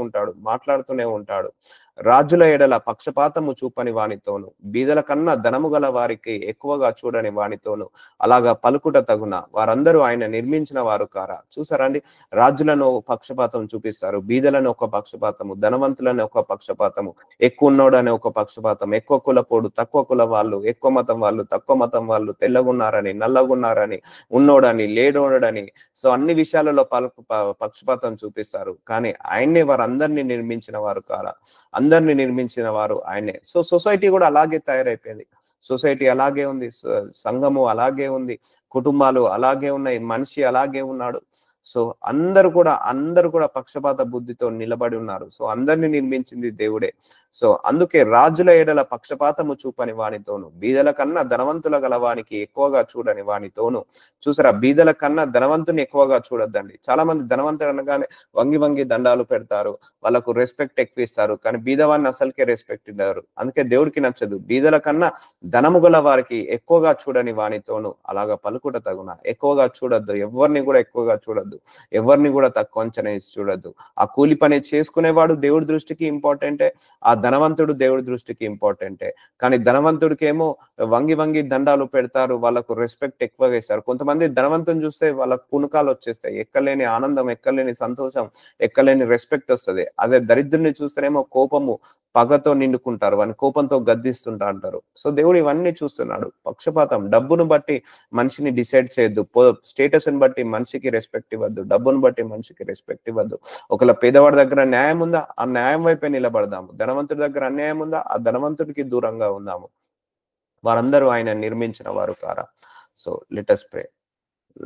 ఉంటాడు. రాజుల ఎడల పక్షపాతము చూపని వానితోను, బీదల కన్నా ధనము గల వారికి ఎక్కువగా చూడని వానితోను అలాగా పలుకుట తగున. వారందరూ ఆయన నిర్మించిన వారు కారా? చూసారండి, రాజులను ఒక పక్షపాతం చూపిస్తారు, బీదలను ఒక పక్షపాతము, ధనవంతులను ఒక పక్షపాతము, ఎక్కువ ఉన్నోడని ఒక పక్షపాతం, ఎక్కువ కులపోడు తక్కువ కుల వాళ్ళు, ఎక్కువ మతం వాళ్ళు తక్కువ మతం వాళ్ళు, తెల్లగున్నారని నల్లగున్నారని, ఉన్నోడని లేడోడని. సో అన్ని విషయాలలో పక్షపాతం చూపిస్తారు. కానీ ఆయన్నే వారందరినీ నిర్మించిన వారు కారా? అందరిని నిర్మించిన వారు ఆయనే. సో సొసైటీ కూడా అలాగే తయారైపోయింది, సొసైటీ అలాగే ఉంది, సంఘము అలాగే ఉంది, కుటుంబాలు అలాగే ఉన్నాయి, మనిషి అలాగే ఉన్నాడు. సో అందరూ కూడా పక్షపాత బుద్ధితో నిలబడి ఉన్నారు. సో అందరిని నిర్మించింది దేవుడే. సో అందుకే రాజుల ఎడల పక్షపాతము చూపని వానితోను, బీదల కన్నా ధనవంతుల గలవానికి ఎక్కువగా చూడని వానితోను. చూసారా, బీదల కన్నా ధనవంతుని ఎక్కువగా చూడొద్దండి. చాలా మంది ధనవంతుడు అనగానే వంగి దండాలు పెడతారు, వాళ్ళకు రెస్పెక్ట్ ఎక్కువ ఇస్తారు, కానీ బీదవాన్ని అసలుకే రెస్పెక్ట్ ఇవ్వరు. అందుకే దేవుడికి నచ్చదు. బీదల కన్నా ధనము గల వారికి ఎక్కువగా చూడని వానితోను అలాగా పలుకుట తగున. ఎక్కువగా చూడొద్దు, ఎవరిని కూడా ఎక్కువగా చూడొద్దు, ఎవరిని కూడా తక్కువ అంచనా వేసి చూడొద్దు. ఆ కూలి పని చేసుకునేవాడు దేవుడి దృష్టికి ఇంపార్టెంటే, ఆ ధనవంతుడు దేవుడి దృష్టికి ఇంపార్టెంటే. కానీ ధనవంతుడికి ఏమో వంగి దండాలు పెడతారు, వాళ్ళకు రెస్పెక్ట్ ఎక్కువగా ఇస్తారు. కొంతమంది ధనవంతుని చూస్తే వాళ్ళకు పుణకాలు వచ్చేస్తాయి, ఎక్కలేని ఆనందం, ఎక్కలేని సంతోషం, ఎక్కలేని రెస్పెక్ట్ వస్తుంది. అదే దరిద్రుని చూస్తేనేమో కోపము, పగతో నిండుకుంటారు, వాని కోపంతో గద్దిస్తుంటా అంటారు. సో దేవుడు ఇవన్నీ చూస్తున్నాడు. పక్షపాతం, డబ్బును బట్టి మనిషిని డిసైడ్ చేయొద్దు, స్టేటస్ ని బట్టి మనిషికి రెస్పెక్ట్ ఇవ్వద్దు, డబ్బును బట్టి మనిషికి రెస్పెక్ట్ ఇవ్వద్దు. ఒకవేళ పేదవాడి దగ్గర న్యాయం ఉందా, ఆ న్యాయం వైపే నిలబడదాము. ధనవంతుడి దగ్గర అన్యాయం ఉందా, ఆ ధనవంతుడికి దూరంగా ఉందాము. వారందరూ ఆయన నిర్మించిన వారు కారా? So let us pray.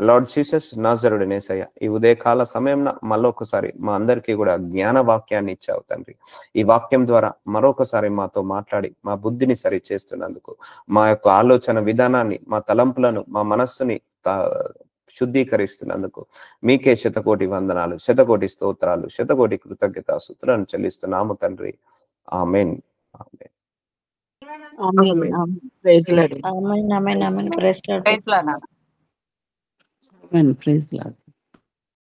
Lord Jesus నాజరుడైన యేసయ్య, ఈ ఉదయకాల సమయంలో మళ్ళొకసారి మా అందరికీ కూడా జ్ఞాన వాక్యాన్ని ఇచ్చావు తండ్రి. ఈ వాక్యం ద్వారా మరొకసారి మాతో మాట్లాడి మా బుద్ధిని సరి చేస్తున్నందుకు, మా యొక్క ఆలోచన విధానాన్ని, మా తలంపులను, మా మనస్సుని శుద్ధీకరిస్తున్నందుకు మీకే శతకోటి వందనాలు, శతకోటి స్తోత్రాలు, శతకోటి కృతజ్ఞతాస్తుతులను చెల్లిస్తున్నాము తండ్రి. ఆమేన్. ఆమేన్. Praise Lord. ఆమేన్. Praise Lord. Praise lord.